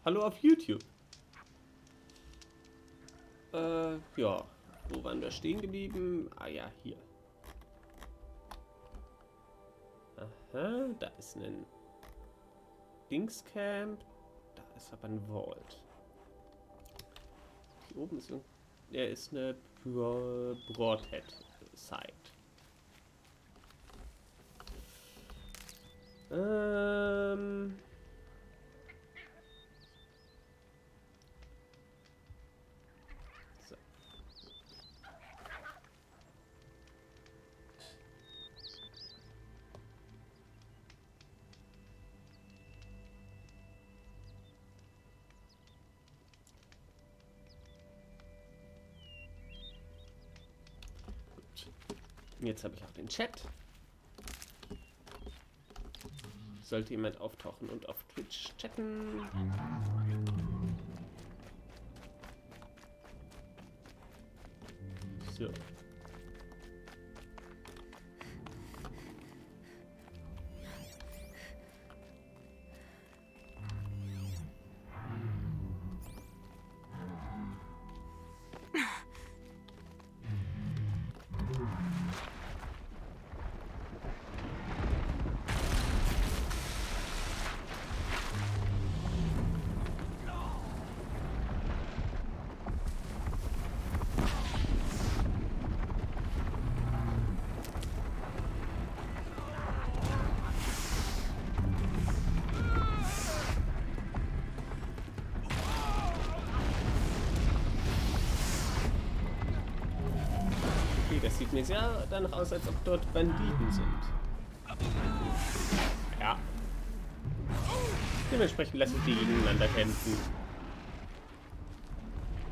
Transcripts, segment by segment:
Hallo auf YouTube. Ja. Wo waren wir stehen geblieben? Ah ja, hier. Aha, da ist ein Dingscamp. Da ist aber ein Vault. Hier oben ist der ist eine Broadhead-Site. So. Gut. Jetzt habe ich auch den Chat. Sollte jemand auftauchen und auf Twitch chatten. So. Das sieht mir sehr danach aus, als ob dort Banditen sind. Ja. Dementsprechend lasse ich die gegeneinander kämpfen.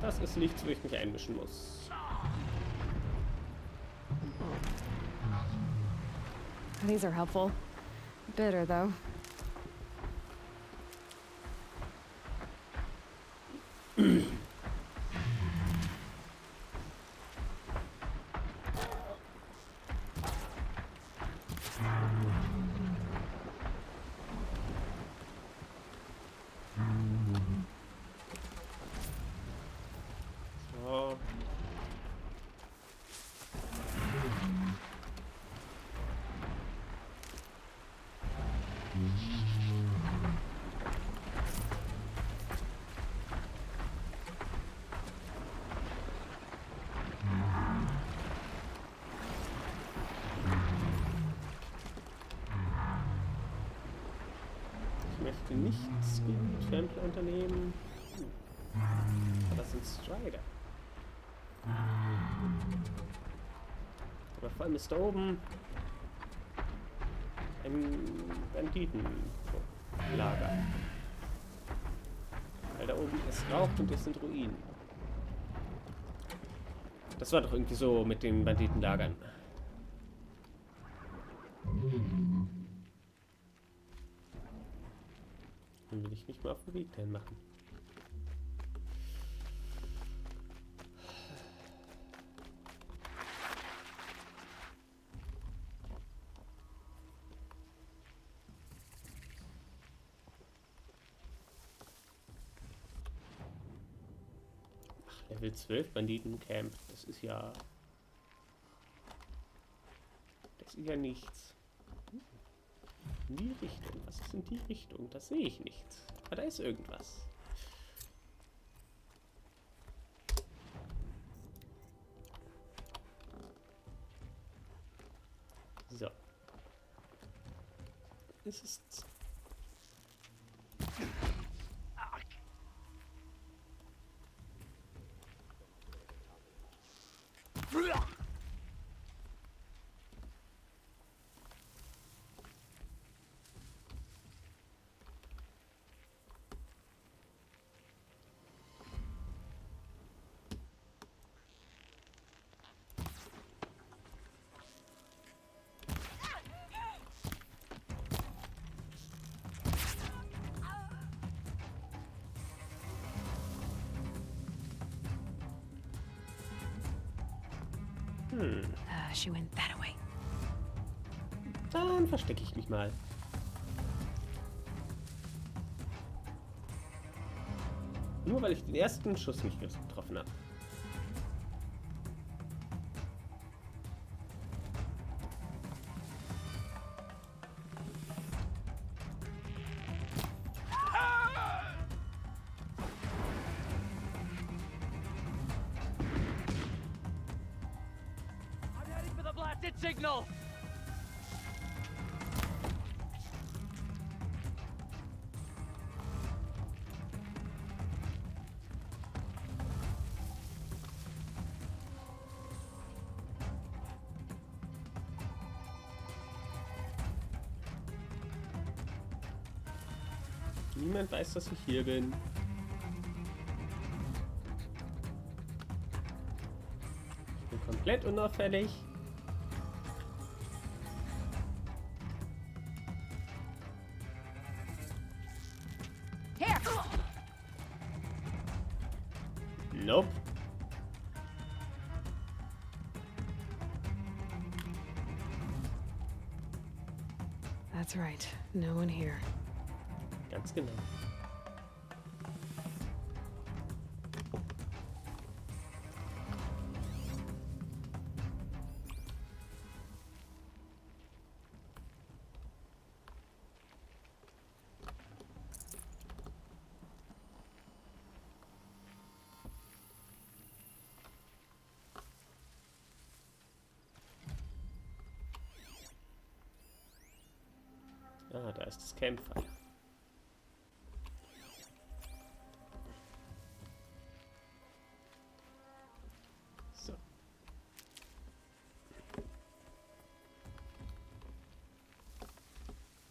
Das ist nichts, wo ich mich einmischen muss. These are helpful. Bitter, though. So. Ich möchte nichts gegen die Templer unternehmen. Aber das sind Strider. Aber vor allem ist da oben ein Banditenlager. Weil da oben ist Rauch und es sind Ruinen. Das war doch irgendwie so mit den Banditenlagern. Dann will ich nicht mal auf den Weg dahin machen. Ach, Level 12 Banditencamp, das ist ja... Das ist ja nichts. In die Richtung. Was ist in die Richtung? Das sehe ich nicht. Aber da ist irgendwas. So. Es ist... She went that way. Dann verstecke ich mich mal. Nur weil ich den ersten Schuss nicht getroffen habe. I'm heading for the blasted signal! Niemand weiß, dass ich hier bin. Ich bin komplett unauffällig. Here! Nope. That's right. No one here. Ganz genau. Ah, da ist das Campfire. So.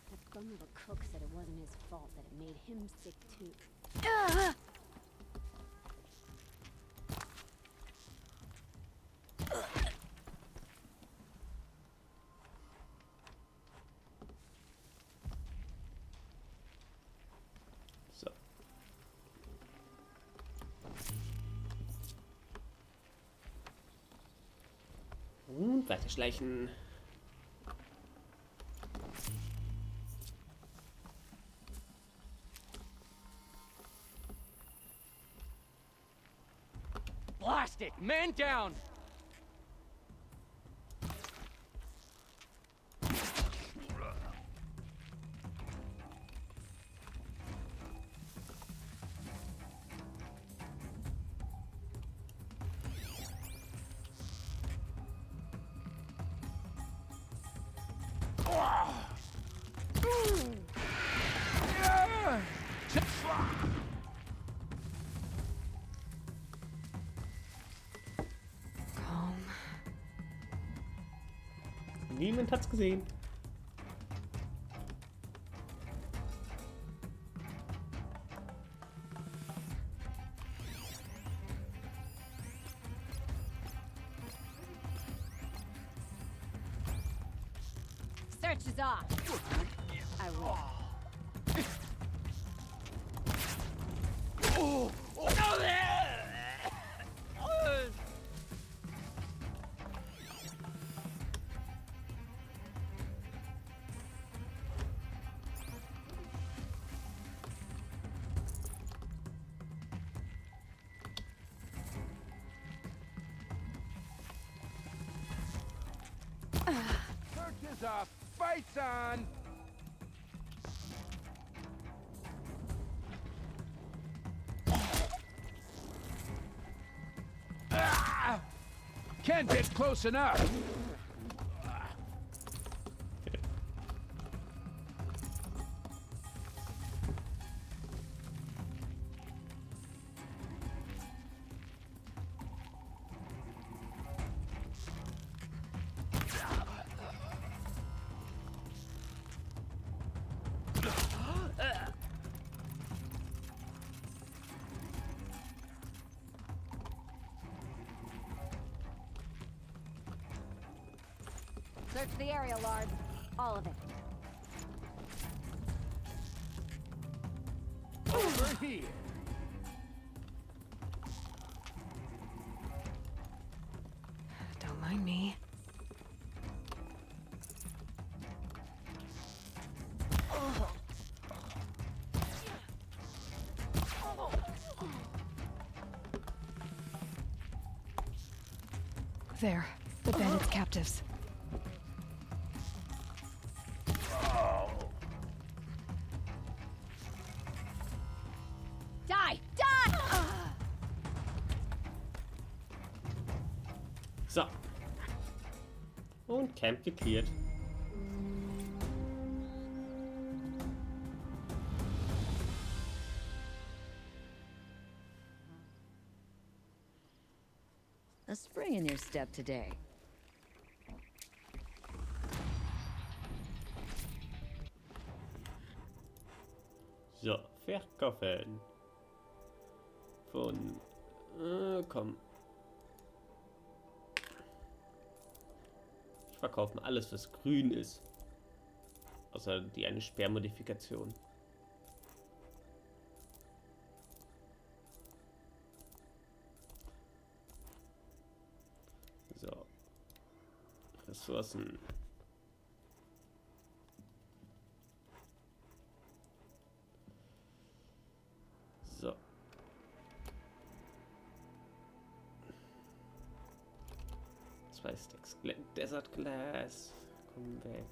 That bum of a cook said it wasn't his fault, that it made him sick too. So. Und weiterschleichen. Blast it! Man down! Calm. Niemand hat's gesehen. Search is off. I will. Search is off. Fights on. Can't get close enough. Search the area, Lard. All of it. Over here. Don't mind me. There. The bandits' captives. Die! Die! So. Und Camp geklärt. A spring in your step today. So, verkaufen. Von... komm. Ich verkaufe mal alles, was grün ist. Außer die eine Sperrmodifikation. So. Ressourcen. So. Zwei Stacks Desert Glass. Komm weg.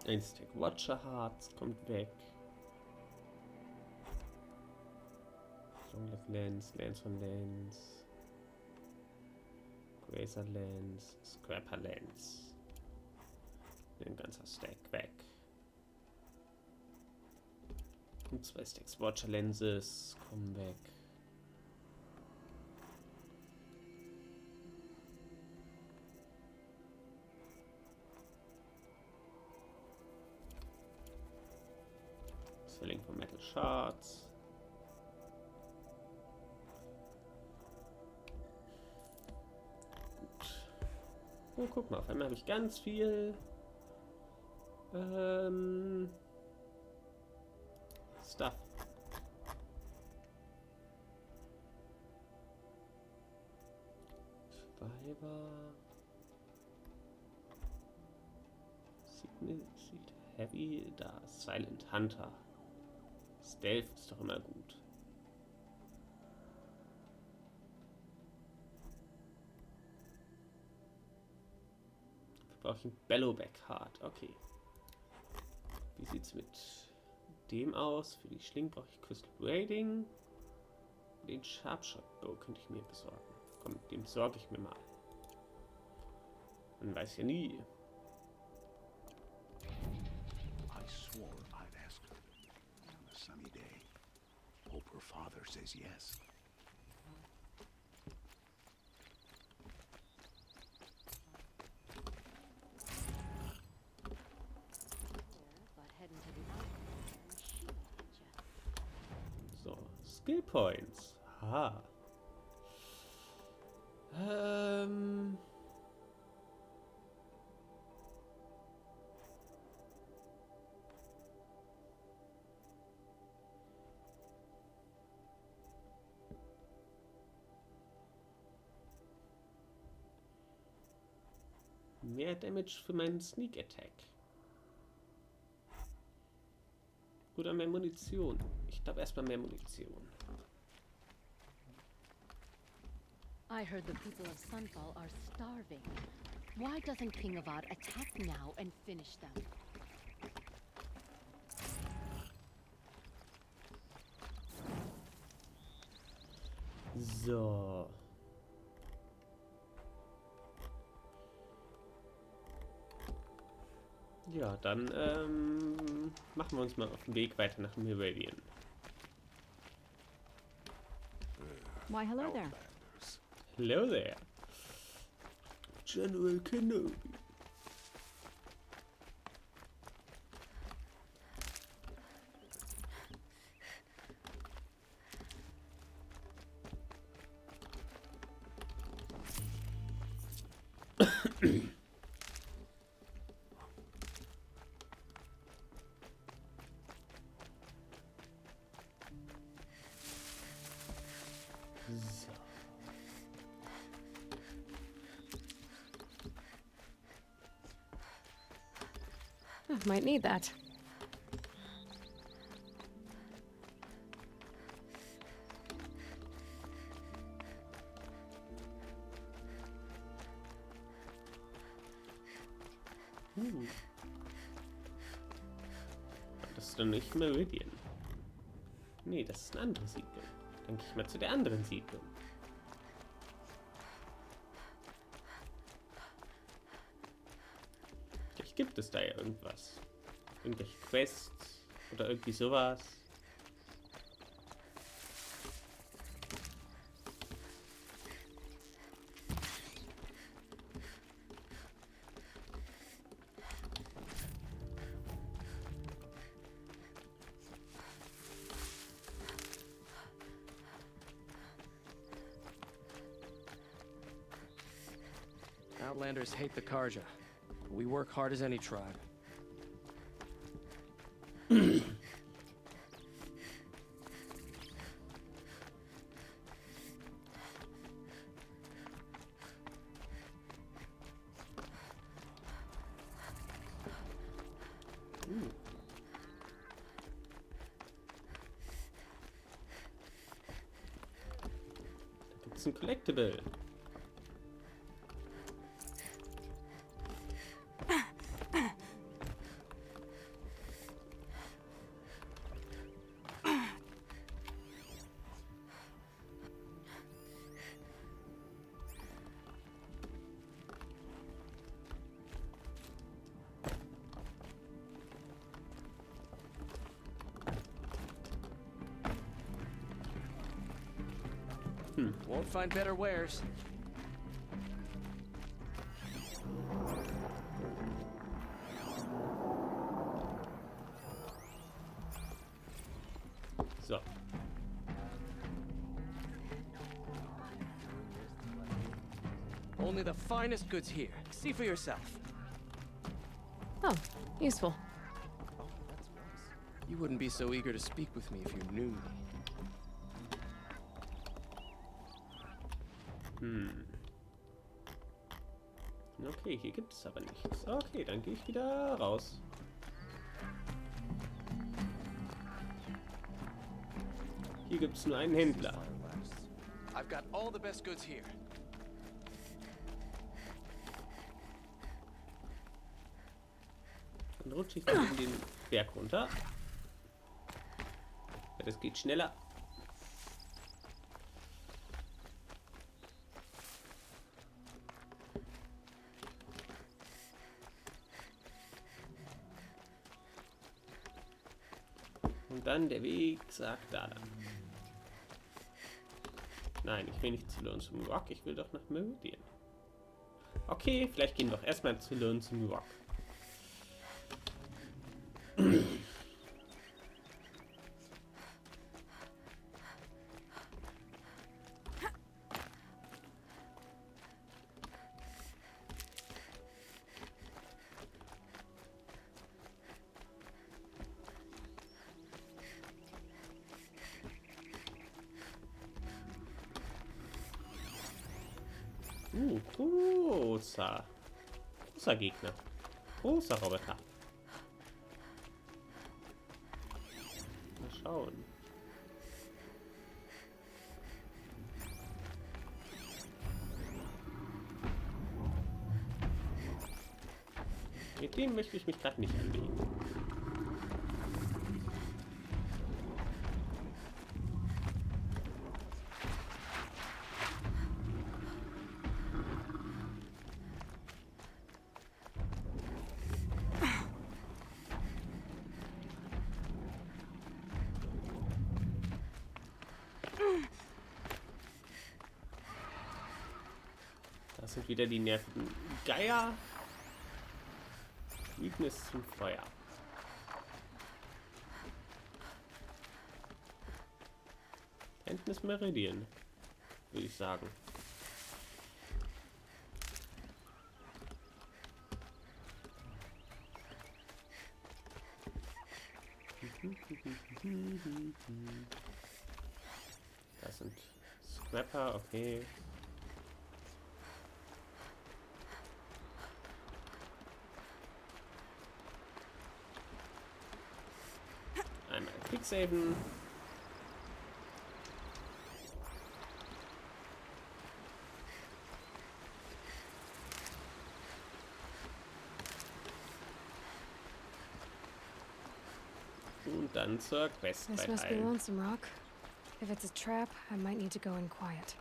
Ein Stack Watcher Hearts kommt weg. Longlet Lens, Lens von Lens. Grazer Lens, Scrapper Lens. Ein ganzer Stack weg. Und zwei Stacks Watcher Lenses kommen weg. Selling von Metal Shards. Oh, guck mal, auf einmal habe ich ganz viel Stuff. Survivor. Sieht Heavy. Da. Silent Hunter. Stealth ist doch immer gut. Brauche ich ein Bellowback Hard. Okay. Wie sieht's mit dem aus? Für die Schlingen brauche ich Crystal Braiding. Den Sharpshot Bow könnte ich mir besorgen. Komm, den besorge ich mir mal. Man weiß ja nie. I swore I'd ask her on a sunny day. Hope her father says yes. But heading to the Ankunft and she gotcha. So, Skill Points. Aha. Mehr Damage für meinen Sneak Attack. Oder mehr Munition. Ich glaube erstmal mehr Munition. I heard the people of Sunfall are starving. Why doesn't King Avad attack now and finish them? So. Ja, dann machen wir uns mal auf den Weg weiter nach Meridian. Why, hello there. Hello there. General Kenobi. Might need that. Das ist dann nicht Meridian. Nee, das ist eine andere Siedlung. Dann gehe ich mal zu der anderen Siedlung. Vielleicht gibt es da ja irgendwas. Irgendwelche Quests oder irgendwie sowas. Outlanders hate the Karja. But we work hard as any tribe. Da gibt es ein Collectible. Won't find better wares. So. Only the finest goods here. See for yourself. Oh, useful. You wouldn't be so eager to speak with me if you knew me. Okay, hier gibt es aber nichts. Okay, dann gehe ich wieder raus. Hier gibt es nur einen Händler. I've got all the best goods here. Dann rutsche ich in den Berg runter. Ja, das geht schneller. Und dann der Weg sagt da lang. Nein, ich will nicht zu Lonesome Rock, ich will doch nach Meridian. Okay, vielleicht gehen wir doch erstmal zu Lonesome Rock. Großer Gegner. Großer Roboter. Mal schauen. Mit dem möchte ich mich gerade nicht anlegen. Das sind wieder die nervigen Geier. Weakness zum Feuer. Hinten ist Meridian, würde ich sagen. Das sind Scrapper, okay. Einmal quicksaven. Und dann zur Quest This bei must be allen. Lonesome Rock. If it's a trap, I might need to go in quiet.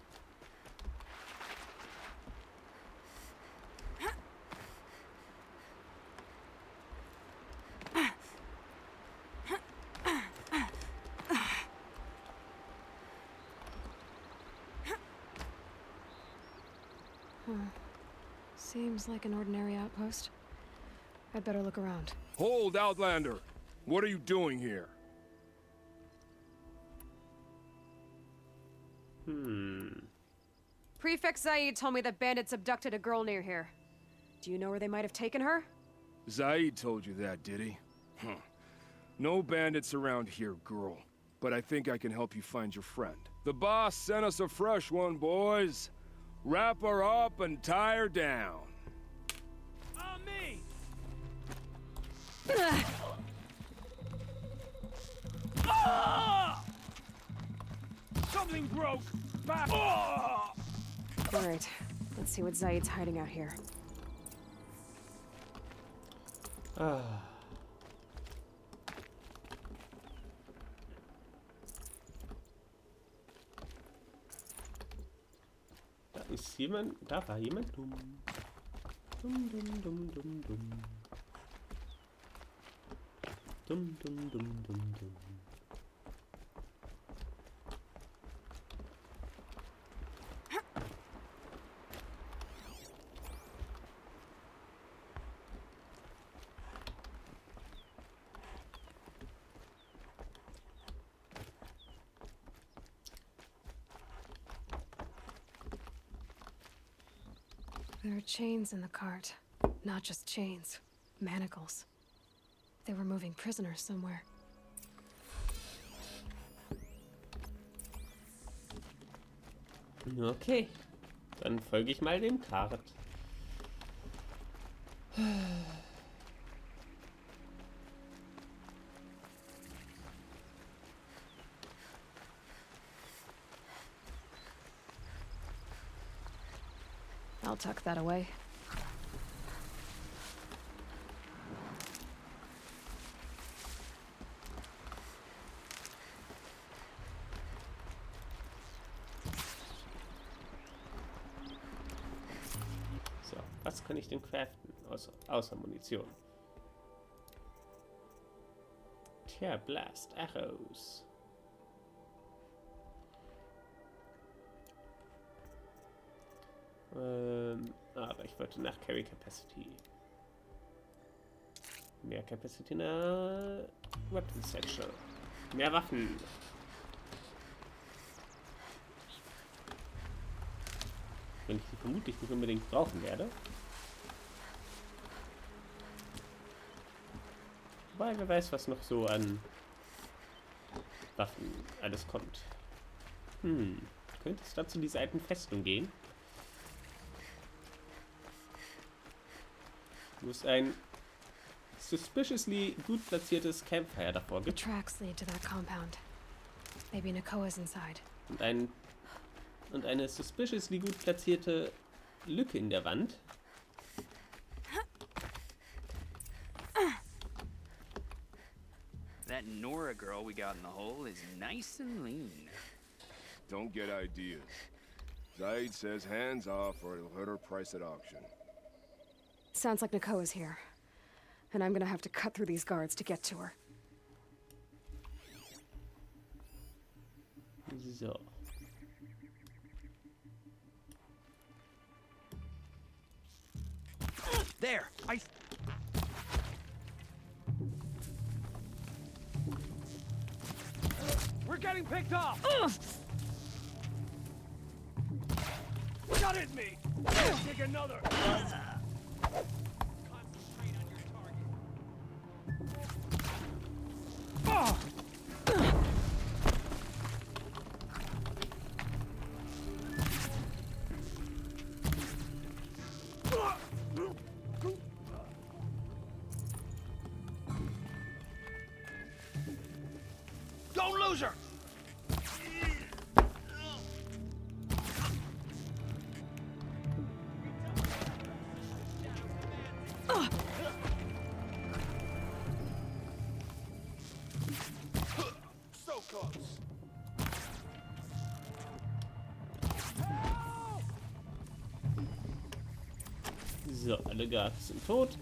Seems like an ordinary outpost. I'd better look around. Hold, Outlander! What are you doing here? Prefect Zaid told me that bandits abducted a girl near here. Do you know where they might have taken her? Zaid told you that, did he? Huh. No bandits around here, girl. But I think I can help you find your friend. The boss sent us a fresh one, boys. Wrap her up and tie her down. On me! Something broke! Back! Alright, let's see what Zaid's hiding out here. Ah. Da ist jemand, da war jemand dumm. Dumm, dumm, dumm, dumm, dumm. Dumm, dumm, dumm, dumm, dumm. There are chains in the cart. Not just chains. Manacles. They were moving prisoners somewhere. Okay, dann folge ich mal dem Kart. I'll tuck that away. So, was kann ich denn craften? Außer Munition. Tja, Blast Arrows. Aber ich wollte nach Carry Capacity. Mehr Capacity nach Weapon Satchel. Mehr Waffen. Wenn ich die vermutlich nicht unbedingt brauchen werde. Wobei, wer weiß, was noch so an Waffen alles kommt. Könnte es dazu diese alten Festung gehen? Wo es ein suspiciously gut platziertes Campfire davor The gibt. tracks lead to that compound. Maybe Nakoa's inside. Und eine suspiciously gut platzierte Lücke in der Wand. That Nora girl we got in the hole is nice and lean. Don't get ideas. Zaid says hands off or he'll hurt her price at auction. Sounds like Nakoa's here. And I'm gonna have to cut through these guards to get to her. So. There! We're getting picked off! Shot at me! Take another! Concentrate on your target. Don't lose her! So, alle Guards sind tot.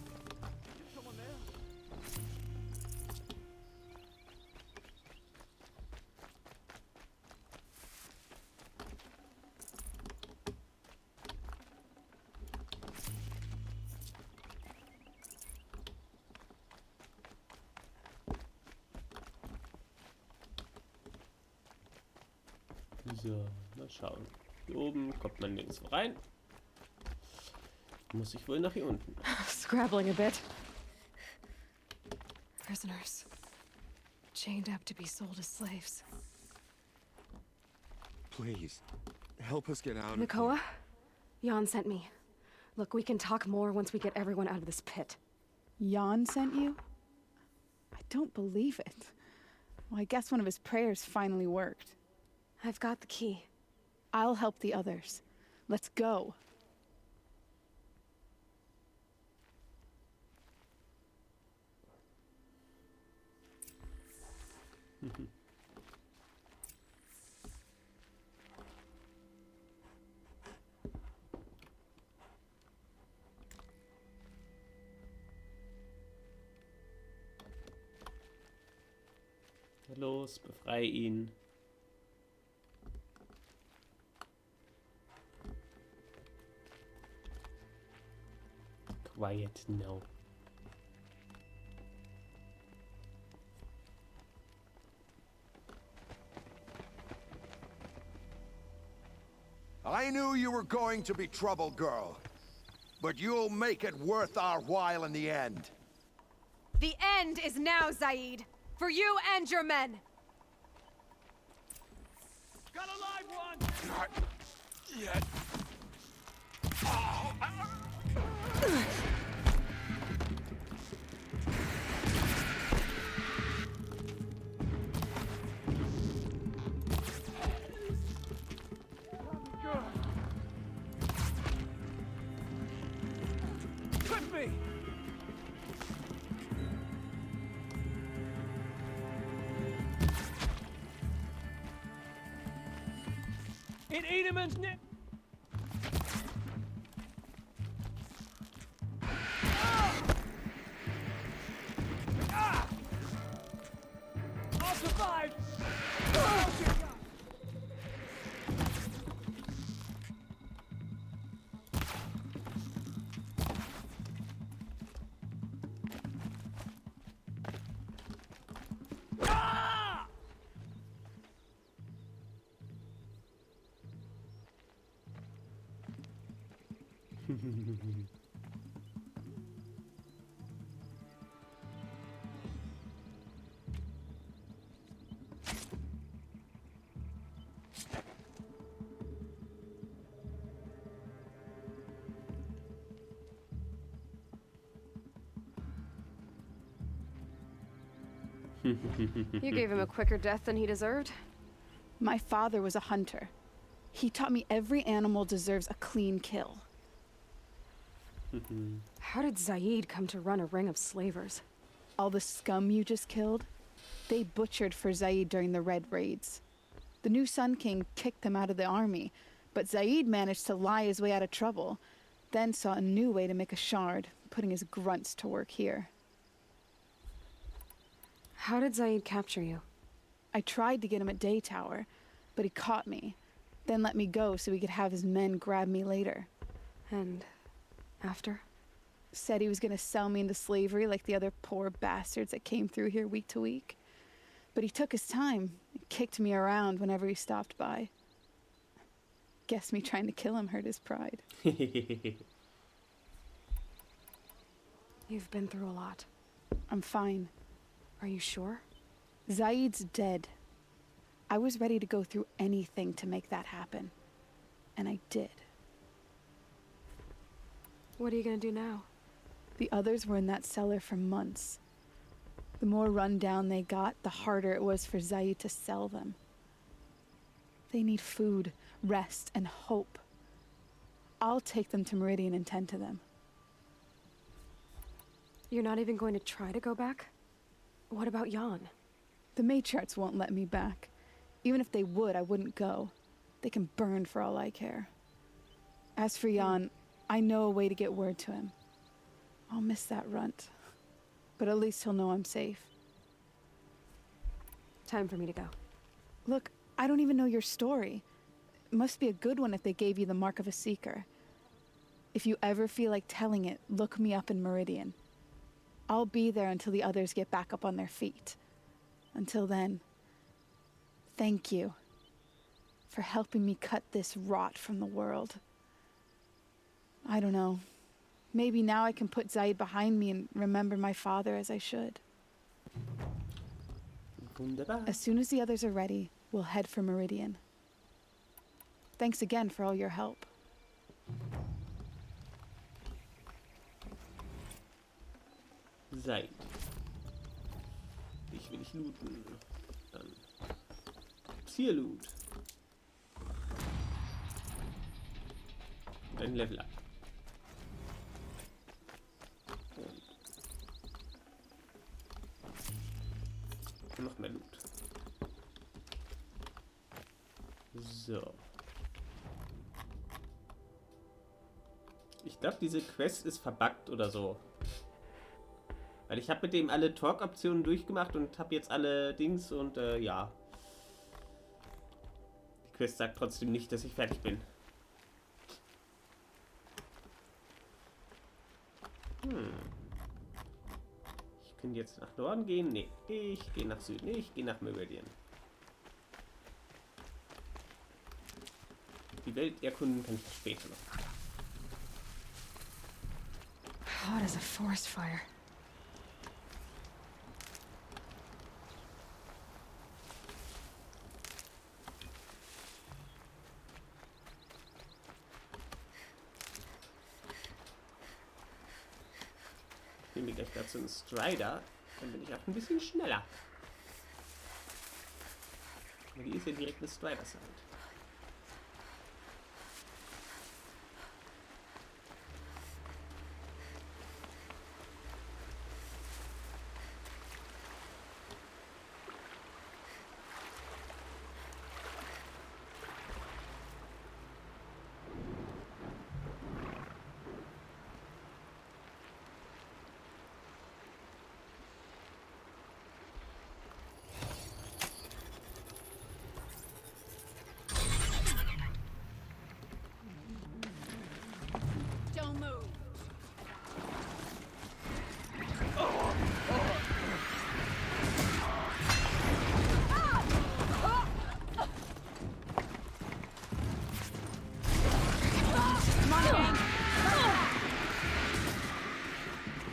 So, mal schauen. Hier oben kommt man nirgendwo rein. Muss ich wohl nach hier unten. Scrabbling a bit. Prisoners. Chained up to be sold as slaves. Please, help us get out Nakoa? of Jan sent me. Look, we can talk more once we get everyone out of this pit. Jan sent you? I don't believe it. Well, I guess one of his prayers finally worked. I've got the key. I'll help the others. Let's go. Los, befreie ihn. Quiet now. I knew you were going to be trouble, girl. But you'll make it worth our while in the end. The end is now, Zaid. For you and your men. Got a live one! Not yet. Clip me! In Edelman's neck! I'll survive! You gave him a quicker death than he deserved. My father was a hunter. He taught me every animal deserves a clean kill. How did Zaid come to run a ring of slavers? All the scum you just killed, they butchered for Zaid during the Red Raids. The new Sun King kicked them out of the army, but Zaid managed to lie his way out of trouble, then saw a new way to make a shard, putting his grunts to work here. How did Zaid capture you? I tried to get him at Day Tower, but he caught me, then let me go so he could have his men grab me later. And after? Said he was gonna sell me into slavery like the other poor bastards that came through here week to week. But he took his time and kicked me around whenever he stopped by. Guess me trying to kill him hurt his pride. You've been through a lot. I'm fine. Are you sure? Zaid's dead. I was ready to go through anything to make that happen. And I did. What are you gonna do now? The others were in that cellar for months. The more run down they got, the harder it was for Zaid to sell them. They need food, rest, and hope. I'll take them to Meridian and tend to them. You're not even going to try to go back? What about Jan? The matriarchs won't let me back. Even if they would, I wouldn't go. They can burn for all I care. As for Jan, I know a way to get word to him. I'll miss that runt. But at least he'll know I'm safe. Time for me to go. Look, I don't even know your story. It must be a good one if they gave you the mark of a seeker. If you ever feel like telling it, look me up in Meridian. I'll be there until the others get back up on their feet. Until then, thank you for helping me cut this rot from the world. I don't know. Maybe now I can put Zaid behind me and remember my father as I should. Wunderbar. As soon as the others are ready, we'll head for Meridian. Thanks again for all your help. Zaid. Ich will dich looten. Dann Zielloot. Ein Level up. Und noch mehr Loot. So. Ich glaube, diese Quest ist verbuggt oder so. Weil ich habe mit dem alle Talk-Optionen durchgemacht und habe jetzt alle Dings und ja. Die Quest sagt trotzdem nicht, dass ich fertig bin. Ich könnte jetzt nach Norden gehen. Nee, ich gehe nach Süden. Ich gehe nach Meridian. Die Welt erkunden kann ich später noch. Hot as a forest fire. Ich nehme gleich dazu einen Strider, dann bin ich auch ein bisschen schneller. Aber die ist ja direkt eine Strider-Sound. Don't move.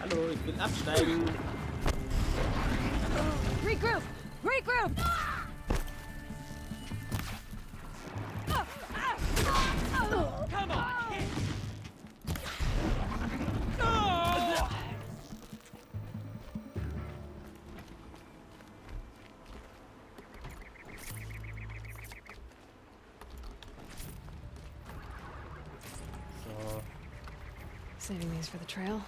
Hallo, ich will absteigen. Regroup! Regroup! Come on! So. Saving these for the trail.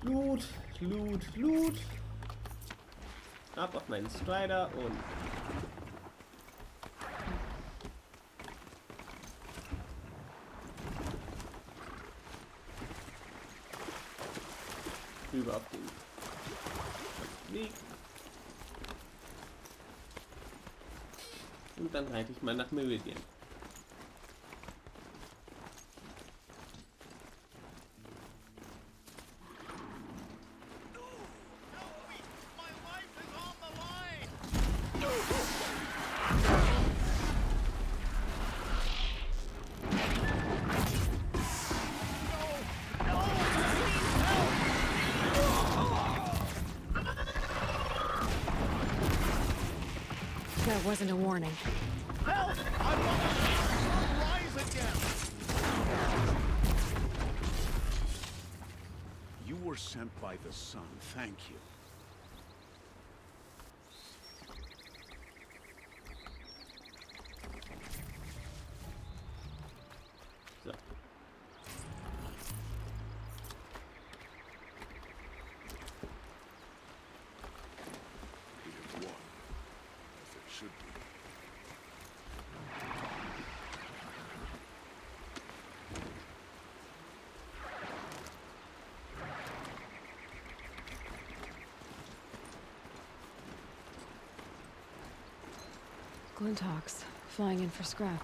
Loot, Loot, Loot. Ab auf meinen Strider und rüber auf den Weg. Und dann reite ich mal nach Meridian. That wasn't a warning. Help! I want to see the sun rise again! You were sent by the sun, thank you. So. Glinthawks, flying in for scrap.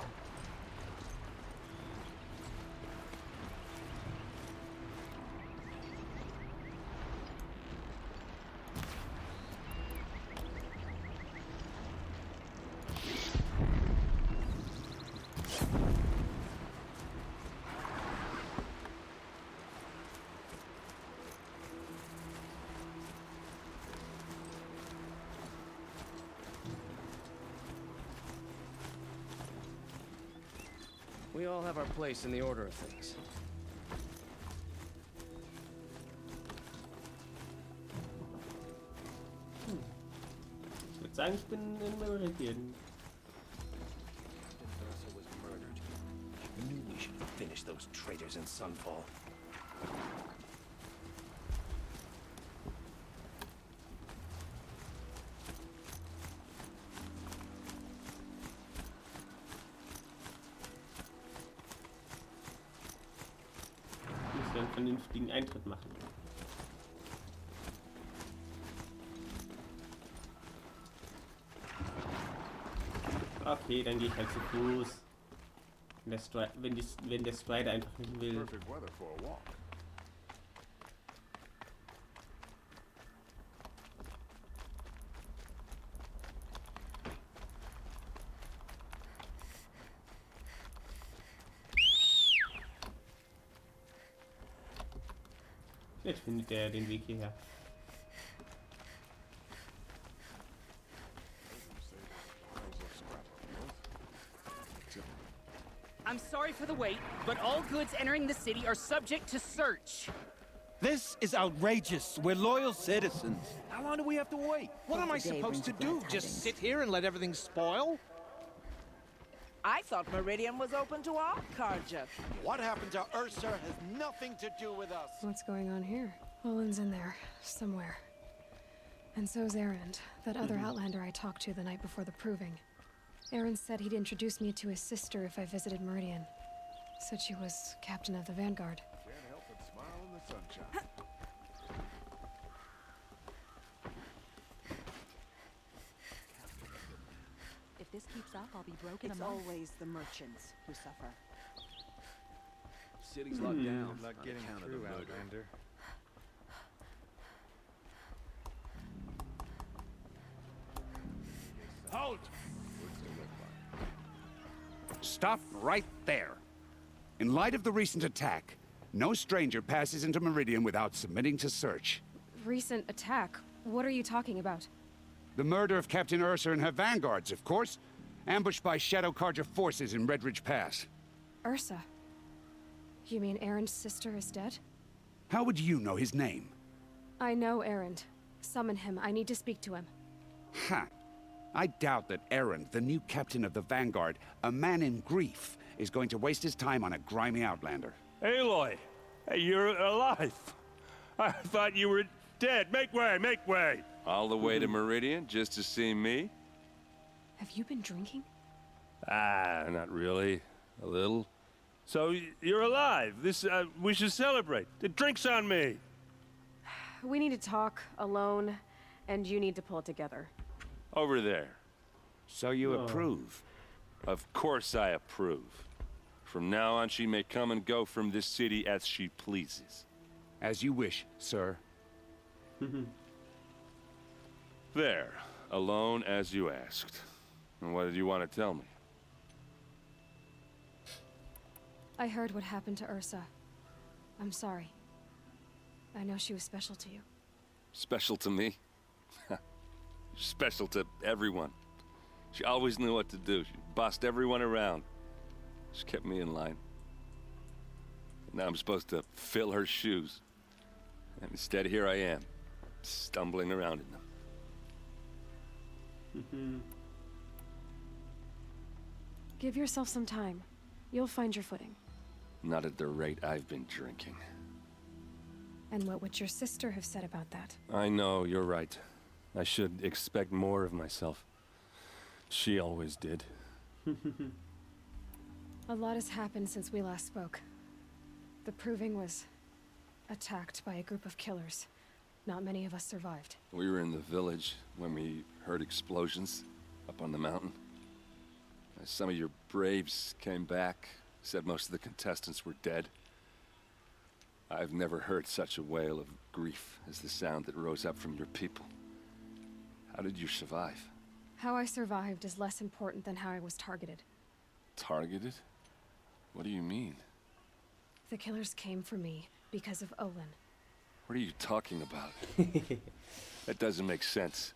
We all have our place in the order of things. Ich würde sagen, ich bin in Meridian. Ursa was murdered. I knew we should finish those traitors in Sunfall. Müssen wir einen vernünftigen Eintritt machen. Okay, dann gehe ich halt zu Fuß. Wenn der Strider einfach nicht will. Perfect weather for a walk. Jetzt findet er den Weg hierher. I'm sorry for the wait, but all goods entering the city are subject to search. This is outrageous. We're loyal citizens. How long do we have to wait? What am I supposed to do? Just sit here and let everything spoil? I thought Meridian was open to all Karja. What happened to Ursa has nothing to do with us. What's going on here? Olin's in there, somewhere. And so's Erend, that other Outlander I talked to the night before the proving. Erend said he'd introduce me to his sister if I visited Meridian. Said she was captain of the Vanguard. Can't help but smile in the sunshine. If this keeps up, I'll be broken. It's always the merchants who suffer. City's locked down. Not getting through, Outlander. Halt! Stop right there. In light of the recent attack, no stranger passes into Meridian without submitting to search. Recent attack? What are you talking about? The murder of Captain Ursa and her vanguards, of course. Ambushed by Shadow Karja forces in Redridge Pass. Ursa? You mean Erend's sister is dead? How would you know his name? I know Erend. Summon him. I need to speak to him. Ha! I doubt that Erend, the new captain of the Vanguard, a man in grief, is going to waste his time on a grimy outlander. Aloy! Hey, you're alive! I thought you were dead. Make way, make way! All the way to Meridian just to see me? Have you been drinking? Ah, not really. A little. So, you're alive. We should celebrate. The drink's on me! We need to talk, alone, and you need to pull it together. Over there. So you approve? Of course I approve. From now on, she may come and go from this city as she pleases. As you wish, sir. There. Alone as you asked. And what did you want to tell me? I heard what happened to Ursa. I'm sorry. I know she was special to you. Special to me? Special to everyone. She always knew what to do. She bossed everyone around. She kept me in line. Now I'm supposed to fill her shoes. And instead, here I am, stumbling around in them. Give yourself some time. You'll find your footing. Not at the rate I've been drinking. And what would your sister have said about that? I know, you're right. I should expect more of myself. She always did. A lot has happened since we last spoke. The Proving was attacked by a group of killers. Not many of us survived. We were in the village when we heard explosions up on the mountain. Some of your braves came back, said most of the contestants were dead. I've never heard such a wail of grief as the sound that rose up from your people. How did you survive? How I survived is less important than how I was targeted. Targeted? What do you mean? The killers came for me because of Olin. What are you talking about? That doesn't make sense.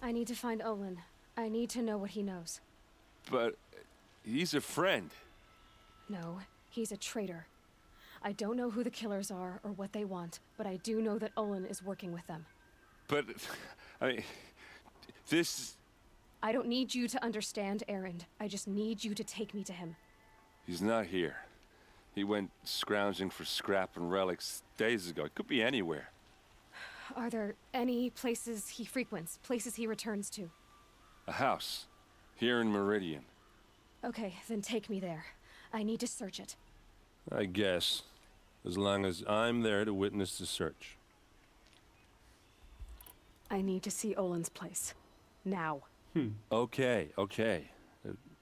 I need to find Olin. I need to know what he knows. But he's a friend. No, he's a traitor. I don't know who the killers are or what they want, but I do know that Olin is working with them. But, I mean, this... I don't need you to understand, Erend. I just need you to take me to him. He's not here. He went scrounging for scrap and relics days ago. It could be anywhere. Are there any places he frequents, places he returns to? A house. Here in Meridian. Okay, then take me there. I need to search it. I guess. As long as I'm there to witness the search. I need to see Olin's place. Now. Okay.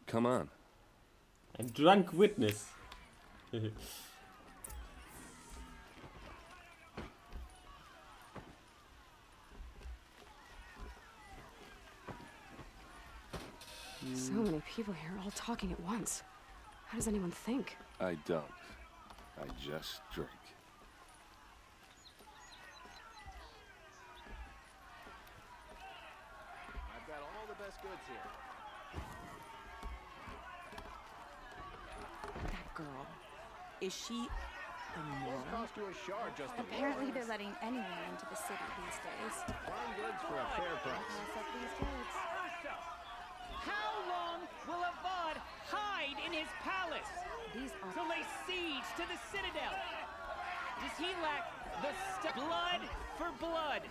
Come on. Ein drunk witness. So many people here, all talking at once. How does anyone think? I don't. I just drink. I've got all the best goods here. That girl. Is she a moron? Cost you a shard just to Apparently they're letting anyone into the city these days. Fine goods for a fair price. Pass up these kids. How long will Avad hide in his palace? To lay siege to the citadel? Does he lack the blood for blood?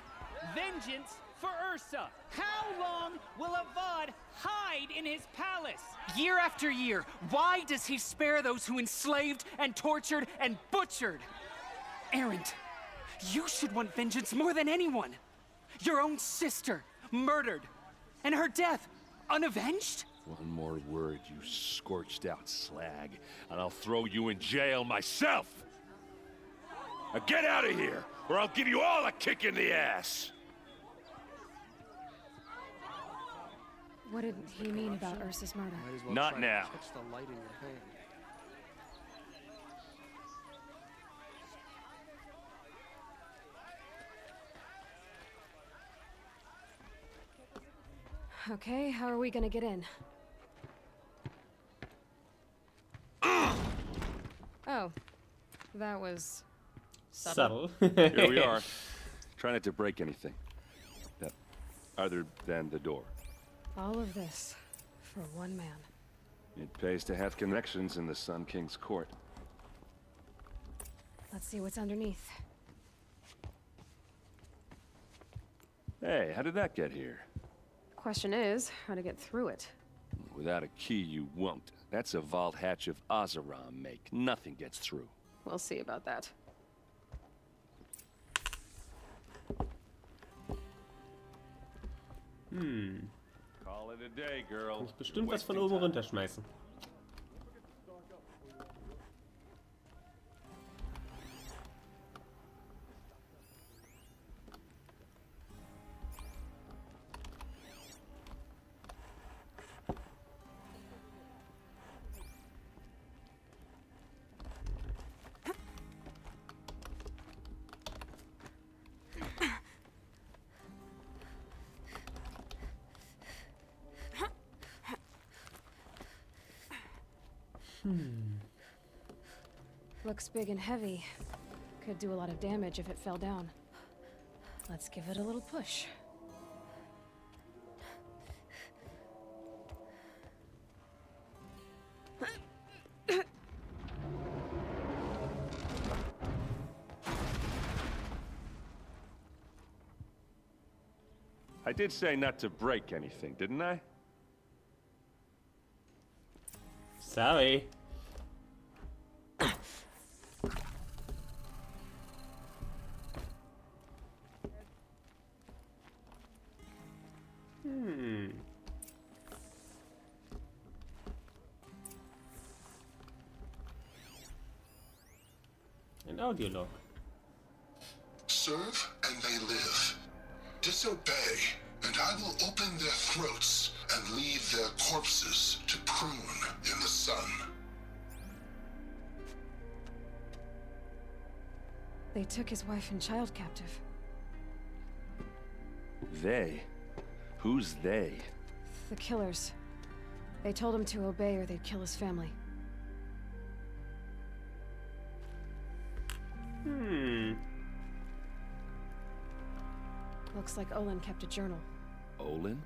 Vengeance for Ursa? How long will Avad hide in his palace? Year after year, why does he spare those who enslaved and tortured and butchered? Erend, you should want vengeance more than anyone. Your own sister, murdered, and her death, unavenged? One more word, you scorched out slag, and I'll throw you in jail myself! Now get out of here, or I'll give you all a kick in the ass! What did he mean about Ursa's murder? Not now. Catch the light in your hand. Okay, how are we gonna get in? Oh, that was subtle. Here we are. Try not to break anything. Other than the door. All of this for one man. It pays to have connections in the Sun King's court. Let's see what's underneath. Hey, how did that get here? Question is, how to get through it. Without a key, you won't. That's a vault hatch of Azeram make. Nothing gets through. We'll see about that. Call it a day, girl. Kann ich bestimmt was von oben runterschmeißen. Looks big and heavy. Could do a lot of damage if it fell down. Let's give it a little push. I did say not to break anything, didn't I? Sorry. Ein Audiolog. Serve and they live. Disobey, and I will open their throats and leave their corpses to prune in the sun. They took his wife and child captive. They? Who's they? The killers. They told him to obey or they'd kill his family. Looks like Olin kept a journal. Olin?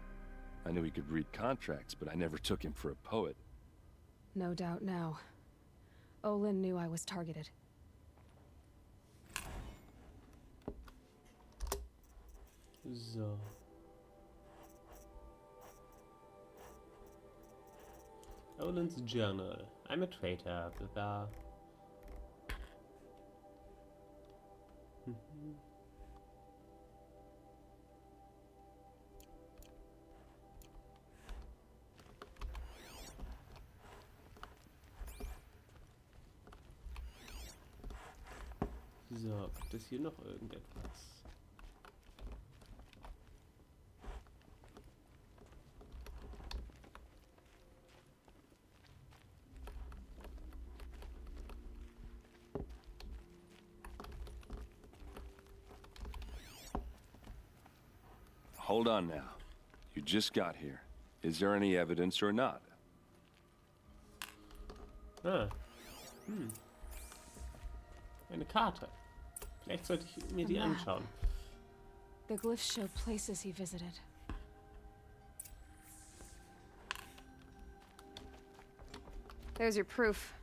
I knew he could read contracts, but I never took him for a poet. No doubt now. Olin knew I was targeted. So. Olin's journal. I'm a traitor. Blah, blah. So, gibt es hier noch irgendetwas? Hold on now. You just got here. Is there any evidence or not? Ah. Eine Karte. Vielleicht sollte ich mir die anschauen. The glyphs show places he visited. There's your proof.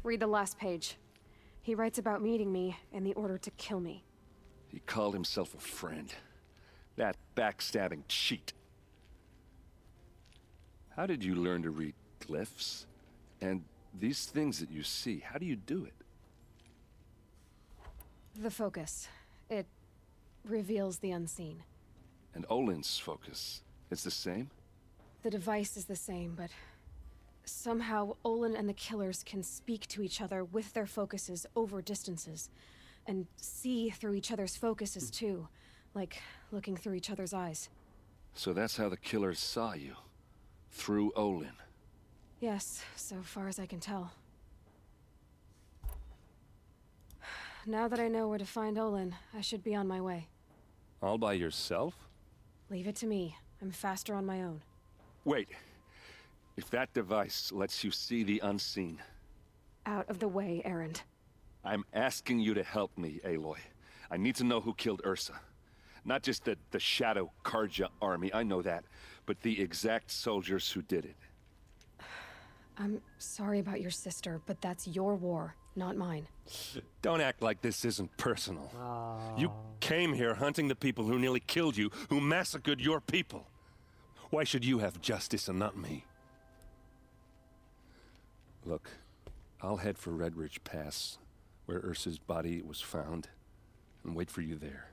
Read the last page. He writes about meeting me and the order to kill me. He called himself a friend. That backstabbing cheat. How did you learn to read glyphs? And these things that you see, how do you do it? The focus. It reveals the unseen. And Olin's focus, it's the same? The device is the same, but somehow Olin and the killers can speak to each other with their focuses over distances, and see through each other's focuses too, like looking through each other's eyes. So that's how the killers saw you, through Olin. Yes, so far as I can tell. Now that I know where to find Olin, I should be on my way. All by yourself? Leave it to me. I'm faster on my own. Wait. If that device lets you see the unseen... Out of the way, Erend. I'm asking you to help me, Aloy. I need to know who killed Ursa. Not just the Shadow Karja army, I know that, but the exact soldiers who did it. I'm sorry about your sister, but that's your war, not mine. Don't act like this isn't personal. You came here hunting the people who nearly killed you, who massacred your people. Why should you have justice and not me? Look, I'll head for Red Ridge Pass, where Ursa's body was found, and wait for you there.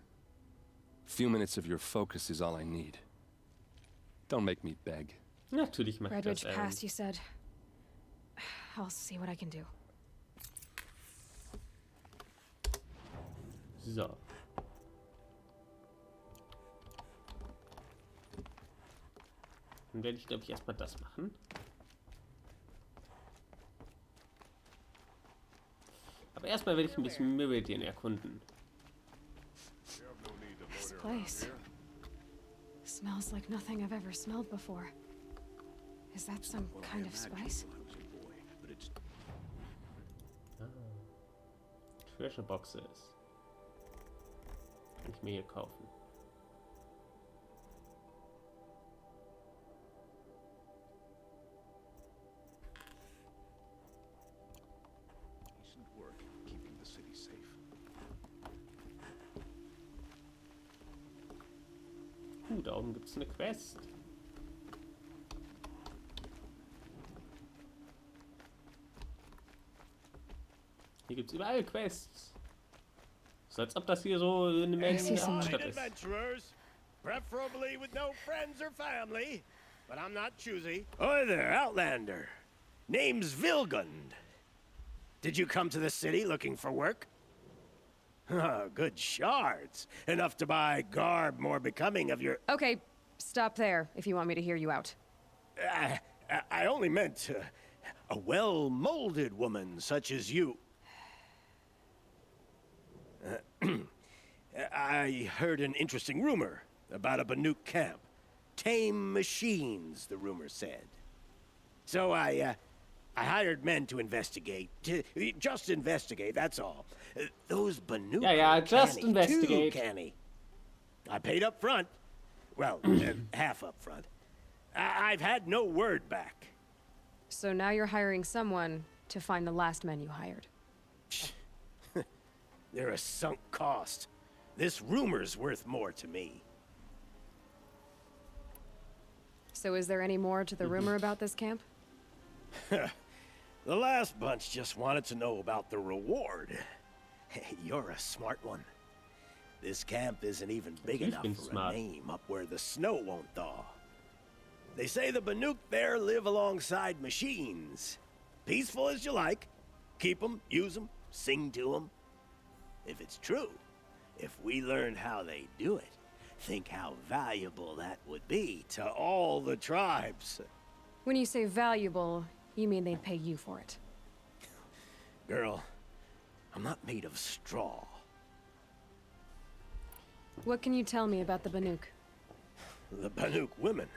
A few minutes of your focus is all I need. Don't make me beg. Natürlich mache ich Red das, Ridge Pass, you said. I'll see what I can do. So. Dann werde ich, glaube ich, erstmal das machen. Aber erstmal werde ich ein bisschen Meridian erkunden. This place smells like nothing I've ever smelled before. Is that some kind of spice? Treasure Boxes. Kann ich mir hier kaufen. Decent work keeping the city safe. Da oben gibt es eine Quest. Hier gibt es überall Quests. So als ob das hier so eine Menschenstadt ist. Adventurers, preferably with no friends or family, but I'm not choosy. Oi there, Outlander. Name's Vilgund. Did you come to the city looking for work? Good shards. Enough to buy garb more becoming of your... Okay, stop there if you want me to hear you out. I only meant a well-molded woman such as you. I heard an interesting rumor about a Banuk camp. Tame machines, the rumor said. So I hired men to investigate. Just investigate, that's all. Those Banuk Yeah, just canny, investigate. too canny. I paid up front. Well, half up front. I've had no word back. So now you're hiring someone to find the last men you hired. They're a sunk cost. This rumor's worth more to me. So is there any more to the rumor about this camp? The last bunch just wanted to know about the reward. You're a smart one. This camp isn't even big enough for a name up where the snow won't thaw. They say the Banuk there live alongside machines. Peaceful as you like. Keep them, use them, sing to them. If it's true, if we learn how they do it, think how valuable that would be to all the tribes. When you say valuable, you mean they'd pay you for it. Girl, I'm not made of straw. What can you tell me about the Banuk? The Banuk women.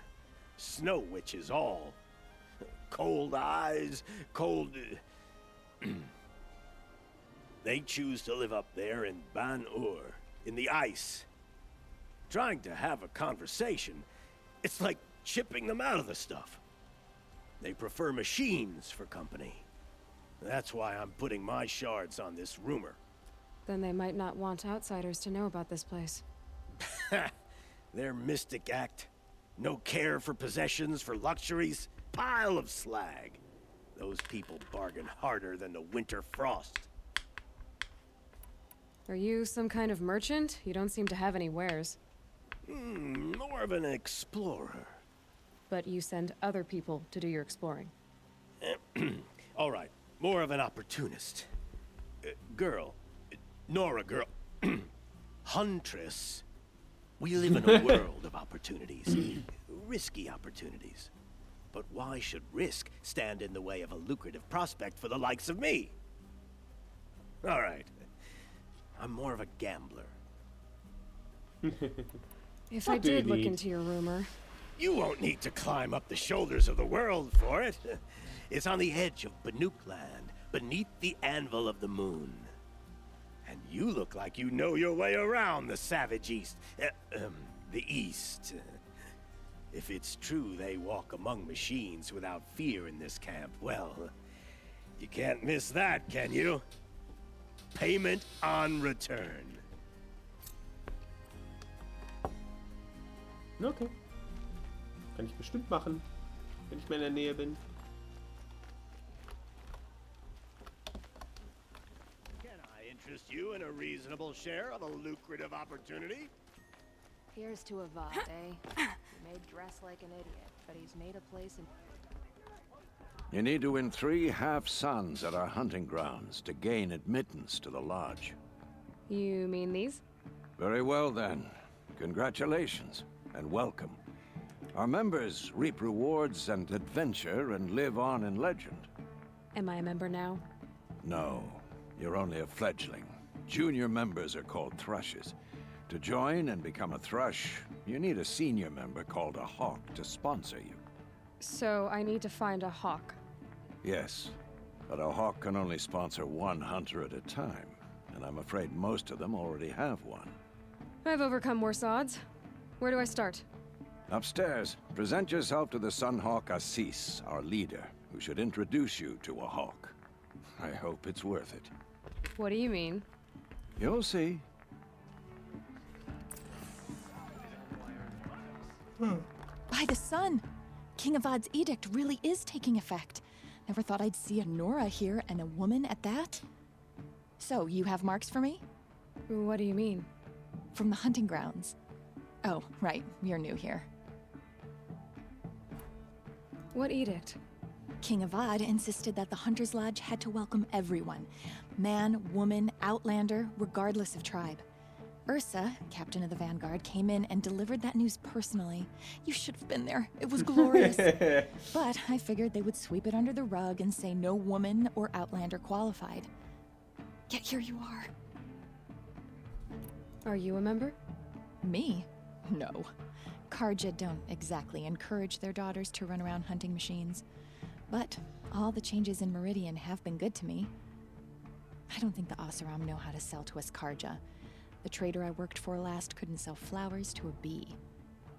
Snow witches all. Cold eyes, cold... They choose to live up there in Ban-Ur, in the ice. Trying to have a conversation, it's like chipping them out of the stuff. They prefer machines for company. That's why I'm putting my shards on this rumor. Then they might not want outsiders to know about this place. Their mystic act. No care for possessions, for luxuries. Pile of slag. Those people bargain harder than the winter frost. Are you some kind of merchant? You don't seem to have any wares. More of an explorer. But you send other people to do your exploring. All right, more of an opportunist. Girl. Nora girl. Huntress. We live in a world of opportunities. Risky opportunities. But why should risk stand in the way of a lucrative prospect for the likes of me? All right. I'm more of a gambler. If I did look into your rumor... You won't need to climb up the shoulders of the world for it. It's on the edge of Banuk land, beneath the anvil of the moon. And you look like you know your way around the savage east. The east. If it's true they walk among machines without fear in this camp, well, you can't miss that, can you? Payment on return. Okay. Kann ich bestimmt machen, wenn ich mal in der Nähe bin. Can I interest you in a reasonable share of a lucrative opportunity? Here's to Avad, eh? He may dress like an idiot, but he's made a place in... You need to win 3 half-suns at our hunting grounds to gain admittance to the lodge. You mean these? Very well, then. Congratulations, and welcome. Our members reap rewards and adventure and live on in legend. Am I a member now? No, you're only a fledgling. Junior members are called thrushes. To join and become a thrush, you need a senior member called a hawk to sponsor you. So I need to find a hawk. Yes, but a hawk can only sponsor 1 hunter at a time, and I'm afraid most of them already have one. I've overcome worse odds. Where do I start? Upstairs, present yourself to the Sunhawk Assis, our leader, who should introduce you to a hawk. I hope it's worth it. What do you mean? You'll see. By the sun! King Avad's edict really is taking effect. Never thought I'd see a Nora here, and a woman at that. So, you have marks for me? What do you mean? From the hunting grounds. Oh, right, you're new here. What edict? King Avad insisted that the Hunter's Lodge had to welcome everyone. Man, woman, outlander, regardless of tribe. Ursa, captain of the Vanguard, came in and delivered that news personally. You should have been there. It was glorious. But I figured they would sweep it under the rug and say no woman or outlander qualified. Yet here you are. Are you a member? Me? No. Karja don't exactly encourage their daughters to run around hunting machines. But all the changes in Meridian have been good to me. I don't think the Oseram know how to sell to us Karja. The trader I worked for last couldn't sell flowers to a bee.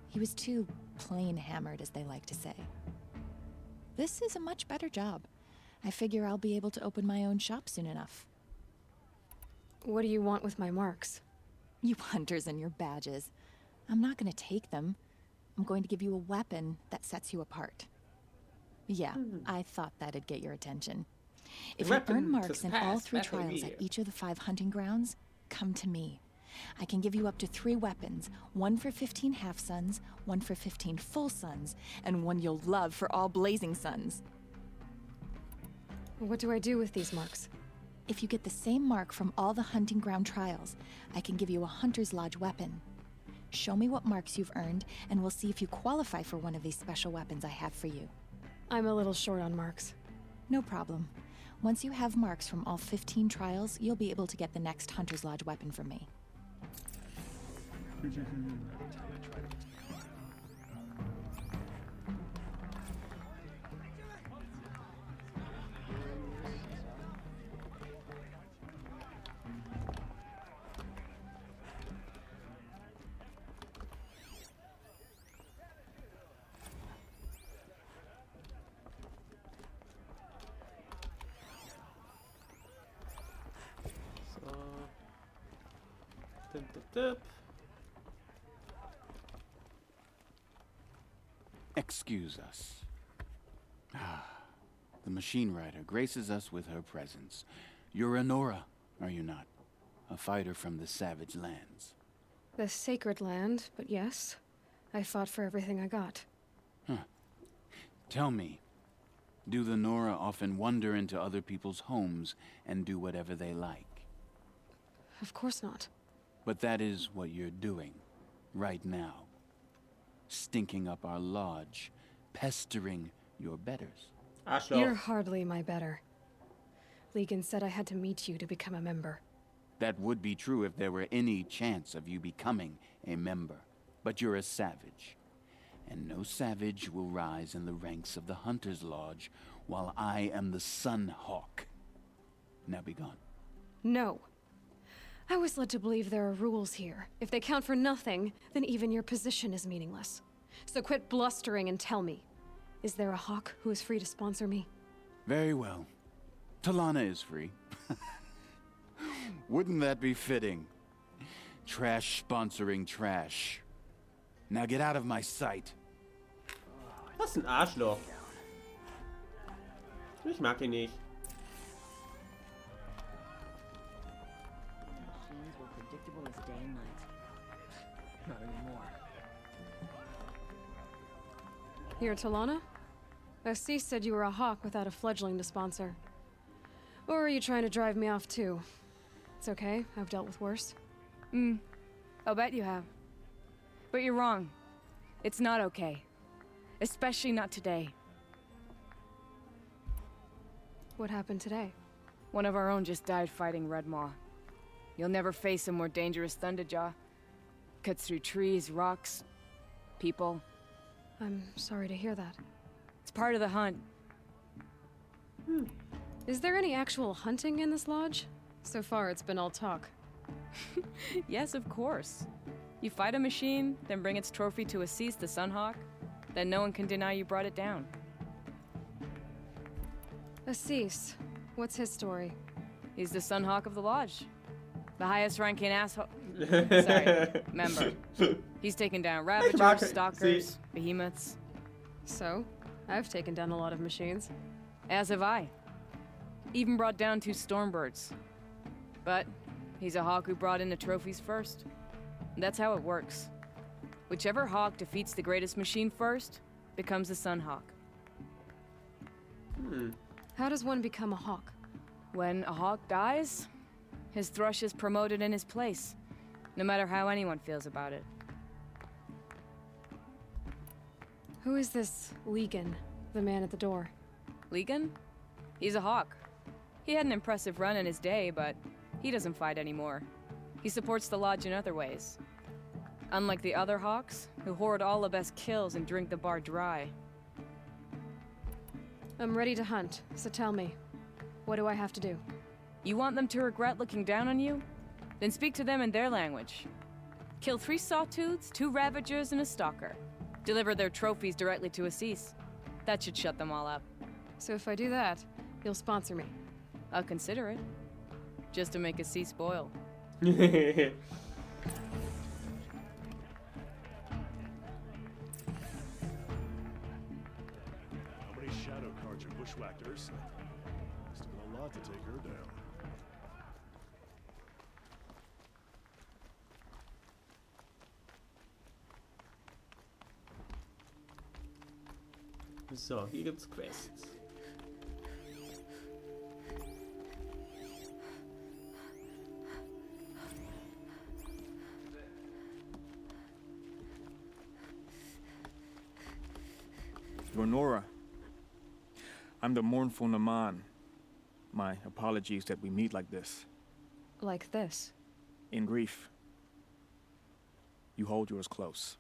He was too plain hammered, as they like to say. This is a much better job. I figure I'll be able to open my own shop soon enough. What do you want with my marks? You hunters and your badges. I'm not going to take them. I'm going to give you a weapon that sets you apart. Yeah, I thought that'd get your attention. If you earn marks in all 3 trials at each of the 5 hunting grounds, come to me. I can give you up to 3 weapons, 1 for 15 half-suns, 1 for 15 full suns, and 1 you'll love for all blazing suns. What do I do with these marks? If you get the same mark from all the hunting ground trials, I can give you a Hunter's Lodge weapon. Show me what marks you've earned, and we'll see if you qualify for one of these special weapons I have for you. I'm a little short on marks. No problem. Once you have marks from all 15 trials, you'll be able to get the next Hunter's Lodge weapon from me. Excuse us. The machine rider graces us with her presence. You're a Nora, are you not? A fighter from the savage lands. The sacred land, but yes. I fought for everything I got. Tell me, do the Nora often wander into other people's homes and do whatever they like? Of course not. But that is what you're doing, right now. Stinking up our lodge, pestering your betters. You're hardly my better. Legan said I had to meet you to become a member. That would be true if there were any chance of you becoming a member. But you're a savage. And no savage will rise in the ranks of the Hunter's Lodge while I am the Sun Hawk. Now be gone. No. I was led to believe there are rules here. If they count for nothing, then even your position is meaningless. So quit blustering and tell me. Is there a hawk who is free to sponsor me? Very well. Talana is free. Wouldn't that be fitting? Trash sponsoring trash. Now get out of my sight. Was ein Arschloch. Ich mag ihn nicht. Machines were predictable as day and night. Not anymore. Here, Talana? Assis said you were a hawk without a fledgling to sponsor. Or are you trying to drive me off too? It's okay, I've dealt with worse. I'll bet you have. But you're wrong. It's not okay. Especially not today. What happened today? One of our own just died fighting Red Maw. You'll never face a more dangerous Thunderjaw. Cuts through trees, rocks, people. I'm sorry to hear that. It's part of the hunt. Is there any actual hunting in this lodge? So far, it's been all talk. Yes, of course. You fight a machine, then bring its trophy to Assis the Sunhawk, then no one can deny you brought it down. Assis, what's his story? He's the Sunhawk of the Lodge. The highest ranking asshole. Sorry, member. He's taken down Ravagers, Stalkers, Behemoths. So, I've taken down a lot of machines. As have I. Even brought down 2 Stormbirds. But he's a hawk who brought in the trophies first. That's how it works. Whichever hawk defeats the greatest machine first becomes the Sunhawk. How does one become a hawk? When a hawk dies, his thrush is promoted in his place, no matter how anyone feels about it. Who is this Legan, the man at the door? Legan? He's a hawk. He had an impressive run in his day, but he doesn't fight anymore. He supports the lodge in other ways. Unlike the other hawks, who hoard all the best kills and drink the bar dry. I'm ready to hunt, so tell me, what do I have to do? You want them to regret looking down on you? Then speak to them in their language. Kill 3 sawtooths, 2 ravagers, and a stalker. Deliver their trophies directly to Assis. That should shut them all up. So if I do that, you'll sponsor me? I'll consider it. Just to make Assis boil. Shadow cards are bushwhacked Ursa. Must have been a lot to take her down. So, hier gibt's Quests. Nora. I'm the mournful Naman. My apologies that we meet like this. Like this? In grief. You hold yours close,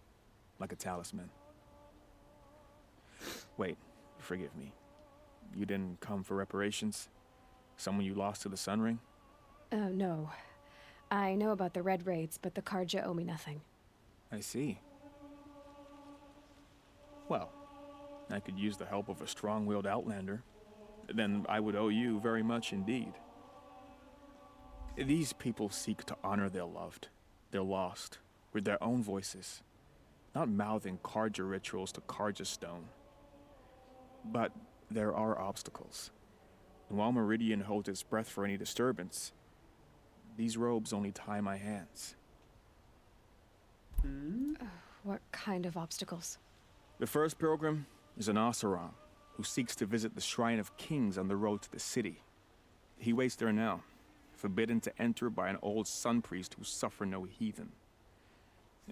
like a talisman. Wait, forgive me. You didn't come for reparations? Someone you lost to the Sun Ring? No. I know about the Red Raids, but the Karja owe me nothing. I see. Well, I could use the help of a strong-willed outlander. Then I would owe you very much indeed. These people seek to honor their loved, their lost, with their own voices, not mouthing Karja rituals to Karja stone. But there are obstacles. And while Meridian holds its breath for any disturbance, these robes only tie my hands. What kind of obstacles? The first pilgrim is an Oseram who seeks to visit the Shrine of Kings on the road to the city. He waits there now, forbidden to enter by an old sun priest who suffer no heathen.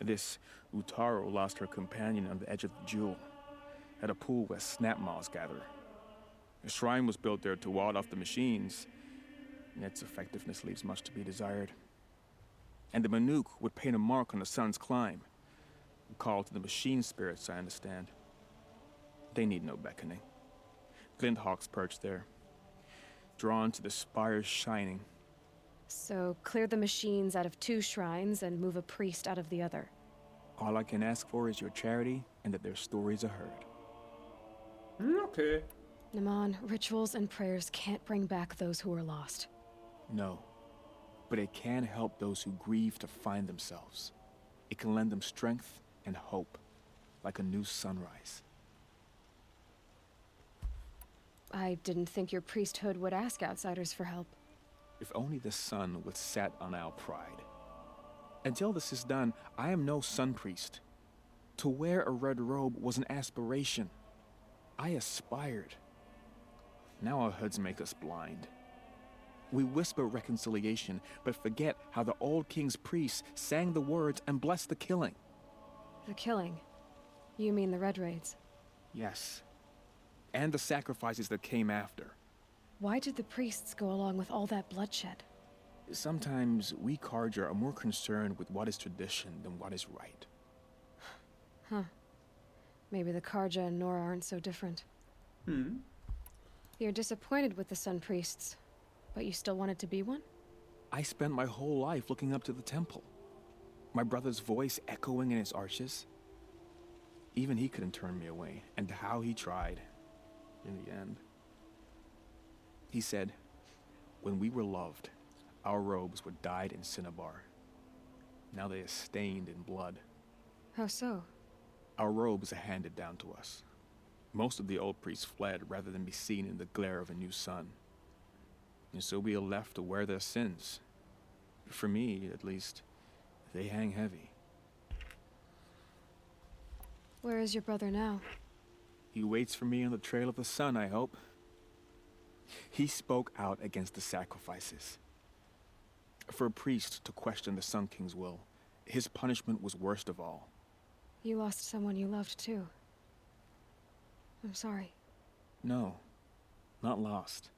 This Utaro lost her companion on the edge of the Jewel, at a pool where snap moths gather. The shrine was built there to ward off the machines, and its effectiveness leaves much to be desired. And the Manuk would paint a mark on the sun's climb, a call to the machine spirits, I understand. They need no beckoning. Glinthawks perch there, drawn to the spire's shining. So clear the machines out of 2 shrines and move a priest out of the other. All I can ask for is your charity and that their stories are heard. Okay. Naman, rituals and prayers can't bring back those who are lost. No, but it can help those who grieve to find themselves. It can lend them strength and hope, like a new sunrise. I didn't think your priesthood would ask outsiders for help. If only the sun would set on our pride. Until this is done, I am no sun priest. To wear a red robe was an aspiration. I aspired. Now our hoods make us blind. We whisper reconciliation, but forget how the old king's priests sang the words and blessed the killing. The killing? You mean the Red Raids? Yes. And the sacrifices that came after. Why did the priests go along with all that bloodshed? Sometimes we Karja are more concerned with what is tradition than what is right. Huh. Maybe the Karja and Nora aren't so different. You're disappointed with the Sun Priests, but you still wanted to be one? I spent my whole life looking up to the temple. My brother's voice echoing in its arches. Even he couldn't turn me away, and how he tried. In the end. He said, when we were loved, our robes were dyed in cinnabar. Now they are stained in blood. How so? Our robes are handed down to us. Most of the old priests fled rather than be seen in the glare of a new sun. And so we are left to wear their sins. For me, at least, they hang heavy. Where is your brother now? He waits for me on the trail of the sun, I hope. He spoke out against the sacrifices. For a priest to question the Sun King's will, his punishment was worst of all. You lost someone you loved, too. I'm sorry. No, not lost.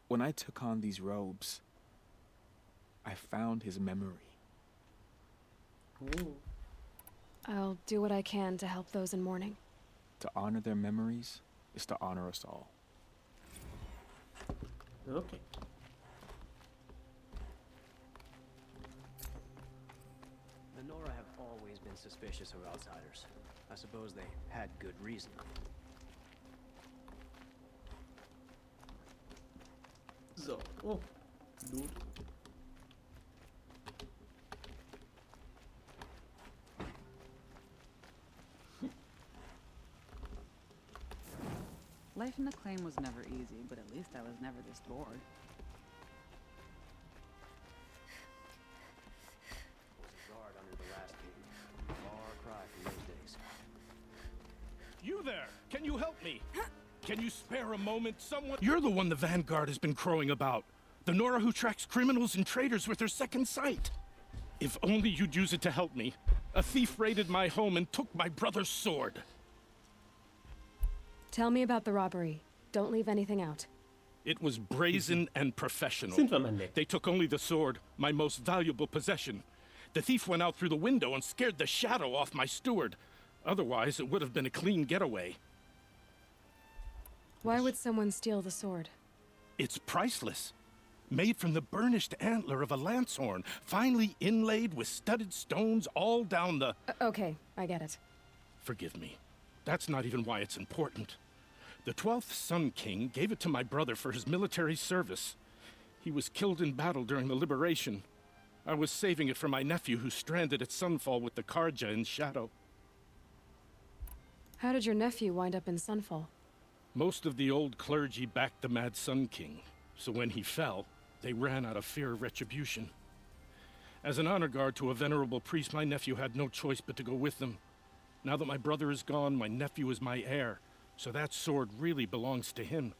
When I took on these robes, I found his memory. Ooh. I'll do what I can to help those in mourning. To honor their memories is to honor us all. Okay. The Nora have always been suspicious of outsiders. I suppose they had good reason. So, oh, Loot. Life in the claim was never easy, but at least I was never this bored. Was a guard under the last king. Far cry from those days. You there! Can you help me? Can you spare a moment? Someone— You're the one the Vanguard has been crowing about. The Nora who tracks criminals and traitors with her second sight. If only you'd use it to help me. A thief raided my home and took my brother's sword. Tell me about the robbery. Don't leave anything out. It was brazen and professional. Sind wir mal nett. They took only the sword, my most valuable possession. The thief went out through the window and scared the shadow off my steward. Otherwise, it would have been a clean getaway. Why would someone steal the sword? It's priceless. Made from the burnished antler of a lancehorn, finely inlaid with studded stones all down the— Okay, I get it. Forgive me. That's not even why it's important. The 12th Sun King gave it to my brother for his military service. He was killed in battle during the liberation. I was saving it for my nephew who's stranded at Sunfall with the Karja in Shadow. How did your nephew wind up in Sunfall? Most of the old clergy backed the Mad Sun King, so when he fell, they ran out of fear of retribution. As an honor guard to a venerable priest, my nephew had no choice but to go with them. Now that my brother is gone, my nephew is my heir, so that sword really belongs to him.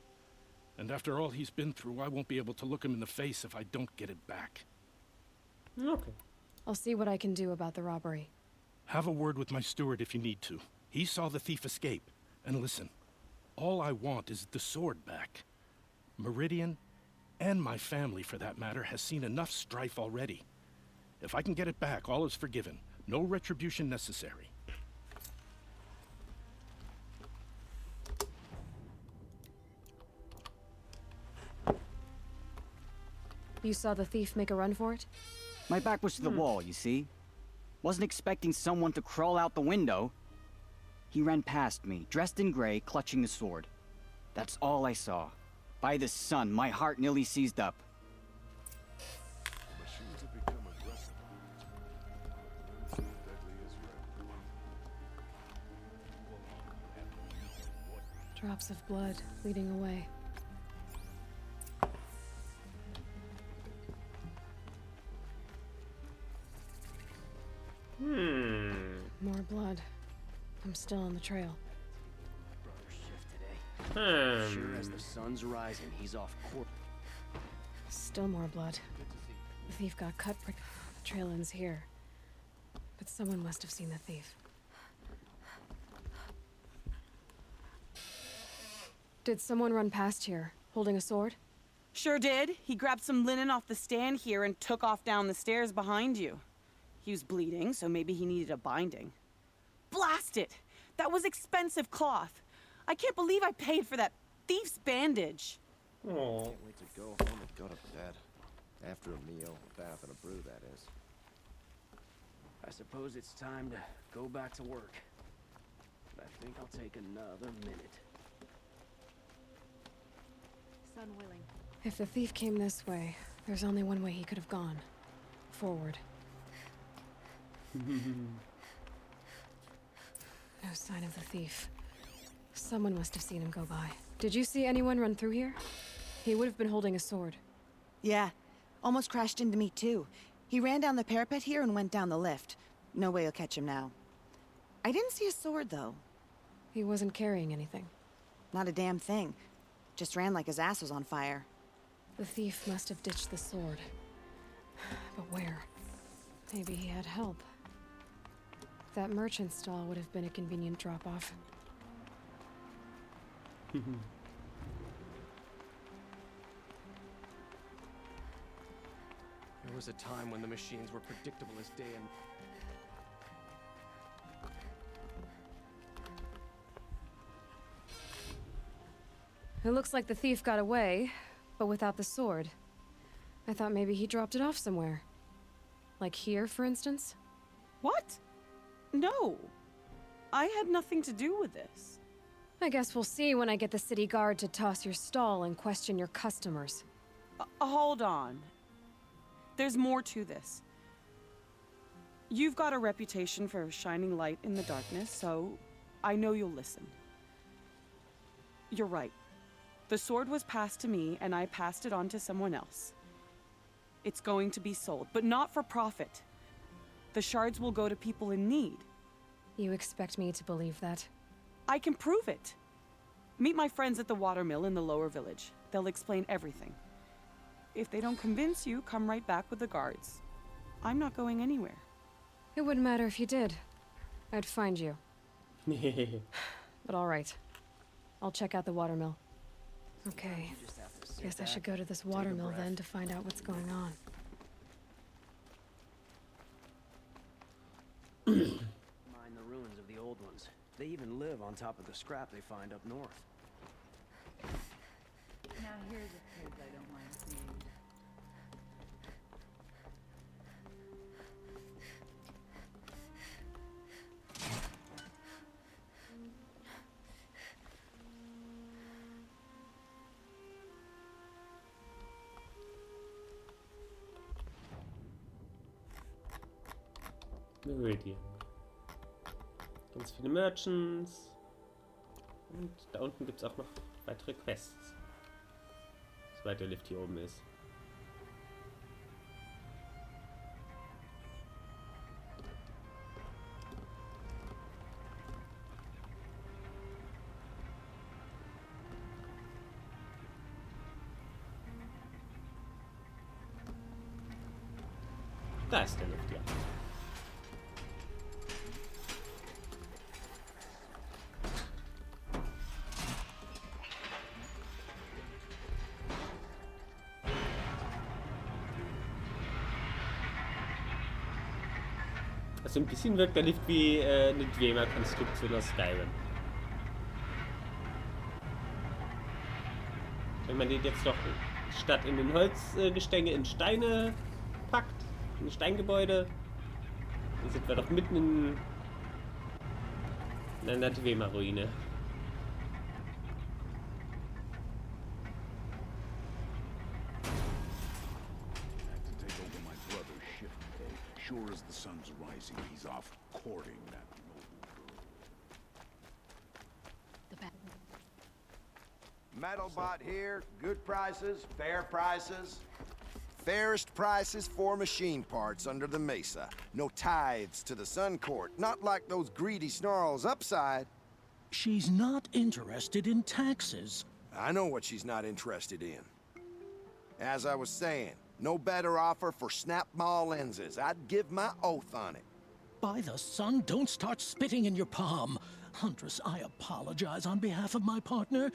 And after all he's been through, I won't be able to look him in the face if I don't get it back. Okay. I'll see what I can do about the robbery. Have a word with my steward if you need to. He saw the thief escape. And listen, all I want is the sword back. Meridian, and my family for that matter, has seen enough strife already. If I can get it back, all is forgiven. No retribution necessary. You saw the thief make a run for it? My back was to the wall, you see? Wasn't expecting someone to crawl out the window. He ran past me, dressed in gray, clutching the sword. That's all I saw. By the sun, my heart nearly seized up. Machines have become aggressive. Deadly as red. Drops of blood leading away. More blood. I'm still on the trail. Brother shift today. Sure as the sun's rising, he's off course. Still more blood. The thief got cut. The trail ends here. But someone must have seen the thief. Did someone run past here, holding a sword? Sure did. He grabbed some linen off the stand here and took off down the stairs behind you. He was bleeding, so maybe he needed a binding. Blast it! That was expensive cloth. I can't believe I paid for that thief's bandage. Can't wait to go home and go to bed. After a meal, a bath, and a brew, that is. I suppose it's time to go back to work. But I think I'll take another minute. Sun willing. If the thief came this way, there's only one way he could have gone. Forward. No sign of the thief. Someone must have seen him go by. Did you see anyone run through here? He would have been holding a sword. Yeah. Almost crashed into me, too. He ran down the parapet here and went down the lift. No way you'll catch him now. I didn't see a sword, though. He wasn't carrying anything. Not a damn thing. Just ran like his ass was on fire. The thief must have ditched the sword. But where? Maybe he had help. That merchant stall would have been a convenient drop-off. There was a time when the machines were predictable as day and... It looks like the thief got away, but without the sword. I thought maybe he dropped it off somewhere. Like here, for instance? What? No. I had nothing to do with this. I guess we'll see when I get the city guard to toss your stall and question your customers. Hold on. There's more to this. You've got a reputation for shining light in the darkness, so I know you'll listen. You're right. The sword was passed to me, and I passed it on to someone else. It's going to be sold, but not for profit. The shards will go to people in need. You expect me to believe that? I can prove it. Meet my friends at the watermill in the lower village. They'll explain everything. If they don't convince you, come right back with the guards. I'm not going anywhere. It wouldn't matter if you did. I'd find you. But all right. I'll check out the watermill. Okay. Guess I should go to this watermill then to find out what's going on. Mind the ruins of the old ones. They even live on top of the scrap they find up north. Now here's a place I don't mind seeing. Meridian. Ganz viele Merchants. Und da unten gibt es auch noch weitere Quests. Soweit der Lift hier oben ist. Da ist der Lift, ja. Also ein bisschen wirkt der Lift wie eine Dwemer-Konstruktion aus Skyrim. Wenn man den jetzt doch statt in den Holzgestänge in Steine packt, in ein Steingebäude, dann sind wir doch mitten in einer Dwemer-Ruine. Sure as the sun's rising, he's off courting that noble girl. Metalbot here. Good prices, fair prices. Fairest prices for machine parts under the mesa. No tithes to the Sun Court. Not like those greedy snarls upside. She's not interested in taxes. I know what she's not interested in. As I was saying, no better offer for snap maw lenses. I'd give my oath on it. By the sun, don't start spitting in your palm. Huntress, I apologize on behalf of my partner.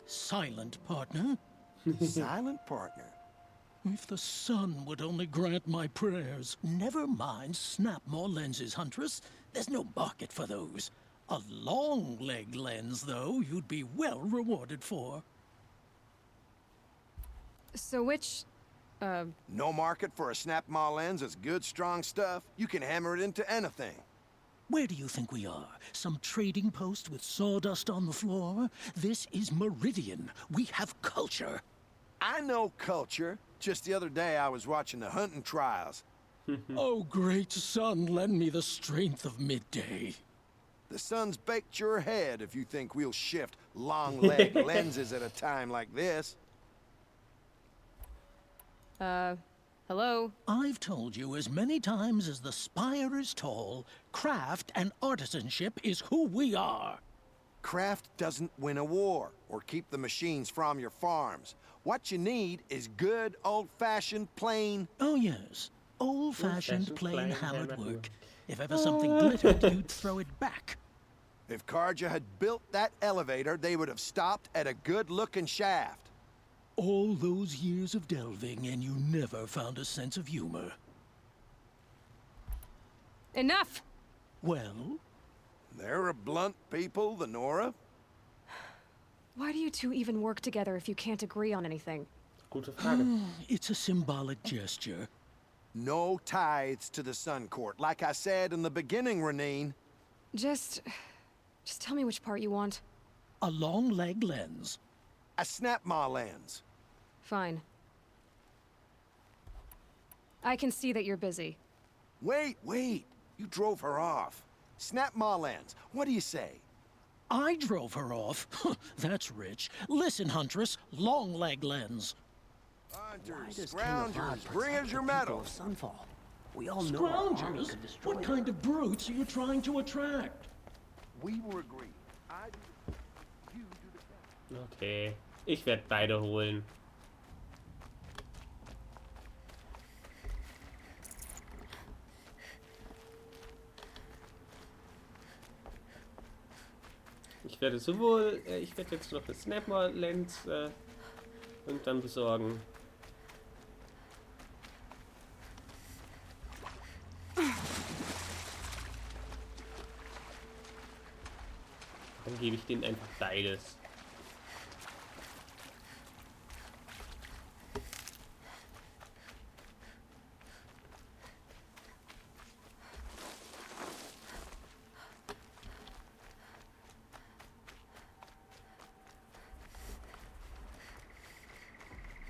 Silent partner. Silent partner? If the sun would only grant my prayers. Never mind snap maw lenses, Huntress. There's no market for those. A long leg lens, though, you'd be well rewarded for. So which... No market for a snap maw lens is good, strong stuff. You can hammer it into anything. Where do you think we are? Some trading post with sawdust on the floor? This is Meridian. We have culture. I know culture. Just the other day I was watching the hunting trials. Oh, great sun, lend me the strength of midday. The sun's baked your head if you think we'll shift long leg lenses at a time like this. Hello? I've told you as many times as the spire is tall, craft and artisanship is who we are. Craft doesn't win a war or keep the machines from your farms. What you need is good, old-fashioned, plain... Oh, yes. Old-fashioned, plain hammered work. If ever something glittered, you'd throw it back. If Karja had built that elevator, they would have stopped at a good-looking shaft. All those years of delving, and you never found a sense of humor. Enough! Well? They're a blunt people, the Nora. Why do you two even work together if you can't agree on anything? Gute Frage. It's a symbolic gesture. No tithes to the Sun Court, like I said in the beginning, Renine. Just tell me which part you want. A long leg lens. A snap-maw lens. Fine. I can see that you're busy. Wait. You drove her off. Snap-maw lens. What do you say? I drove her off? That's rich. Listen, Huntress. Long leg lens. Hunters, scroungers, bring us your medal. Sunfall. We all know our army Scroungers? could destroy What kind of brutes are you trying to attract? We were agreed. I do the you do the Okay, ich werde beide holen. Ich werde sowohl, ich werde jetzt noch eine Snap-Maw-Lens und dann besorgen. Dann gebe ich denen einfach beides.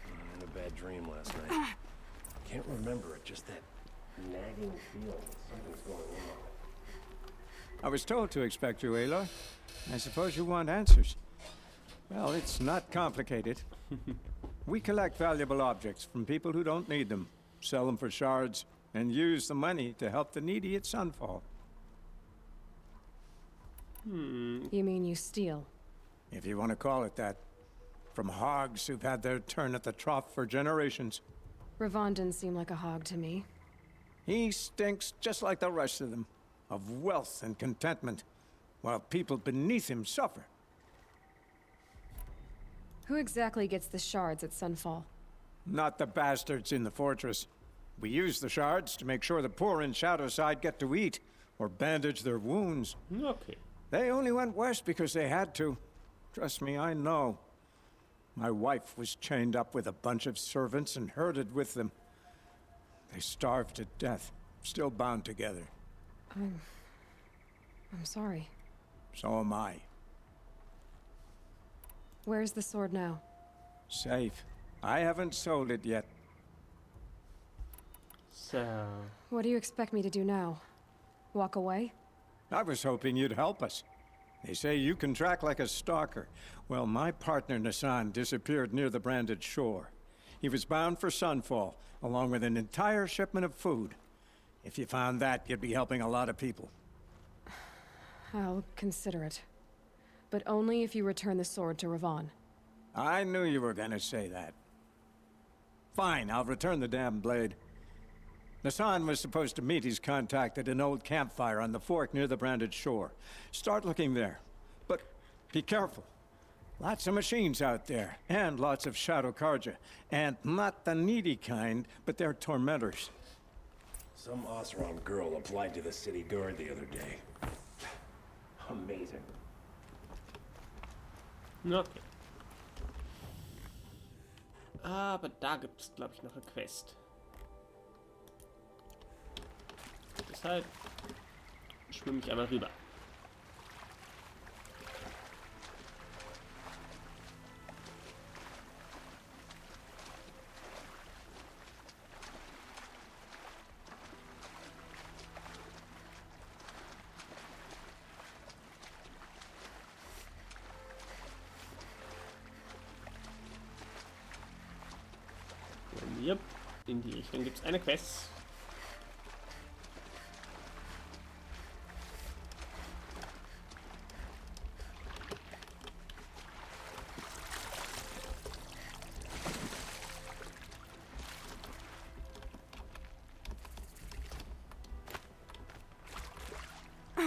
I had a bad dream last night. Can't remember it, just that nagging feeling that something's going on. I was told to expect you, Aloy. I suppose you want answers. Well, it's not complicated. We collect valuable objects from people who don't need them, sell them for shards, and use the money to help the needy at Sunfall. You mean you steal? If you want to call it that. From hogs who've had their turn at the trough for generations. Ravon didn't seem like a hog to me. He stinks just like the rest of them, of wealth and contentment, while people beneath him suffer. Who exactly gets the shards at Sunfall? Not the bastards in the fortress. We use the shards to make sure the poor in Shadowside get to eat, or bandage their wounds. Okay. They only went west because they had to. Trust me, I know. My wife was chained up with a bunch of servants and herded with them. They starved to death, still bound together. I'm sorry. So am I. Where's the sword now? Safe. I haven't sold it yet. So... What do you expect me to do now? Walk away? I was hoping you'd help us. They say you can track like a stalker. Well, my partner Nassan disappeared near the branded shore. He was bound for Sunfall, along with an entire shipment of food. If you found that, you'd be helping a lot of people. I'll consider it. But only if you return the sword to Ravon. I knew you were gonna say that. Fine, I'll return the damn blade. Nassan was supposed to meet his contact at an old campfire on the fork near the branded shore. Start looking there. But be careful. Lots of machines out there, and lots of Shadow Karja. And not the needy kind, but they're tormentors. Some Oseram girl applied to the city guard the other day. Amazing. Okay. Aber da gibt es, glaube ich, noch eine Quest. Deshalb schwimme ich einmal rüber. Yep, in die Richtung gibt es eine Quest.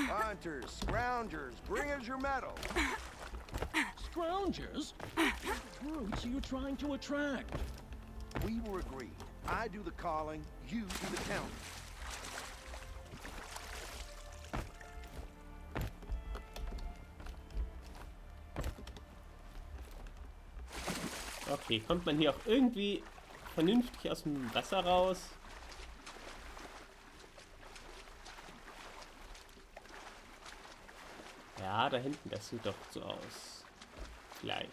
Hunters, scroungers, bring us your metal. Scroungers? What brutes are you trying to attract? We were agreed. I do the calling, you do the counting. Okay, kommt man hier auch irgendwie vernünftig aus dem Wasser raus? Ja, da hinten, das sieht doch so aus. Gleich.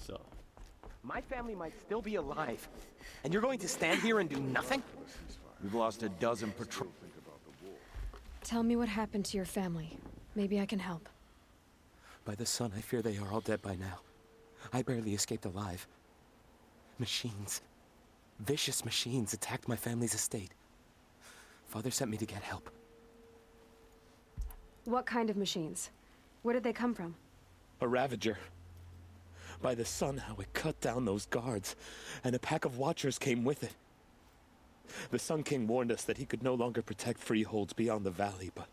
So. My family might still be alive, and you're going to stand here and do nothing? We've lost a dozen patrol. Tell me what happened to your family. Maybe I can help. By the sun, I fear they are all dead by now. I barely escaped alive. Machines. Vicious machines attacked my family's estate. Father sent me to get help. What kind of machines? Where did they come from? A Ravager. By the sun, how it cut down those guards, and a pack of watchers came with it. The Sun King warned us that he could no longer protect freeholds beyond the valley, but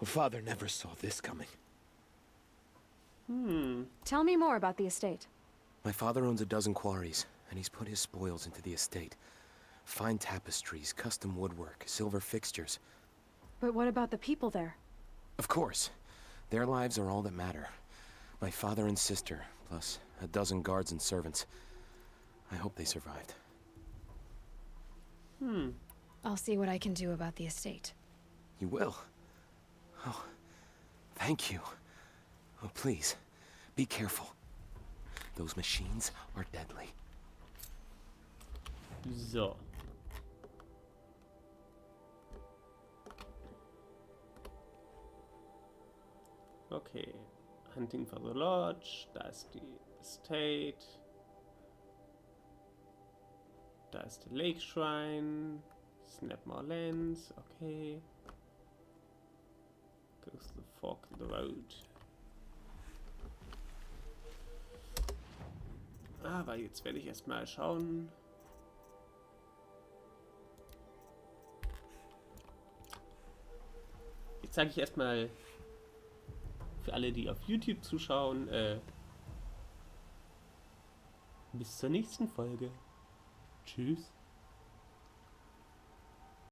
Father never saw this coming. Tell me more about the estate. My father owns a dozen quarries, and he's put his spoils into the estate. Fine tapestries, custom woodwork, silver fixtures. But what about the people there? Of course. Their lives are all that matter. My father and sister, plus a dozen guards and servants. I hope they survived. I'll see what I can do about the estate. You will? Oh, thank you. Oh, please, be careful. Those machines are deadly. So. Okay. Hunting for the Lodge. Da ist die Estate. Da ist der Lake Shrine. Snap more lens. Okay. Goes to the fork in the road. Aber jetzt werde ich erstmal schauen. Jetzt sage ich erstmal für alle, die auf YouTube zuschauen, bis zur nächsten Folge. Tschüss.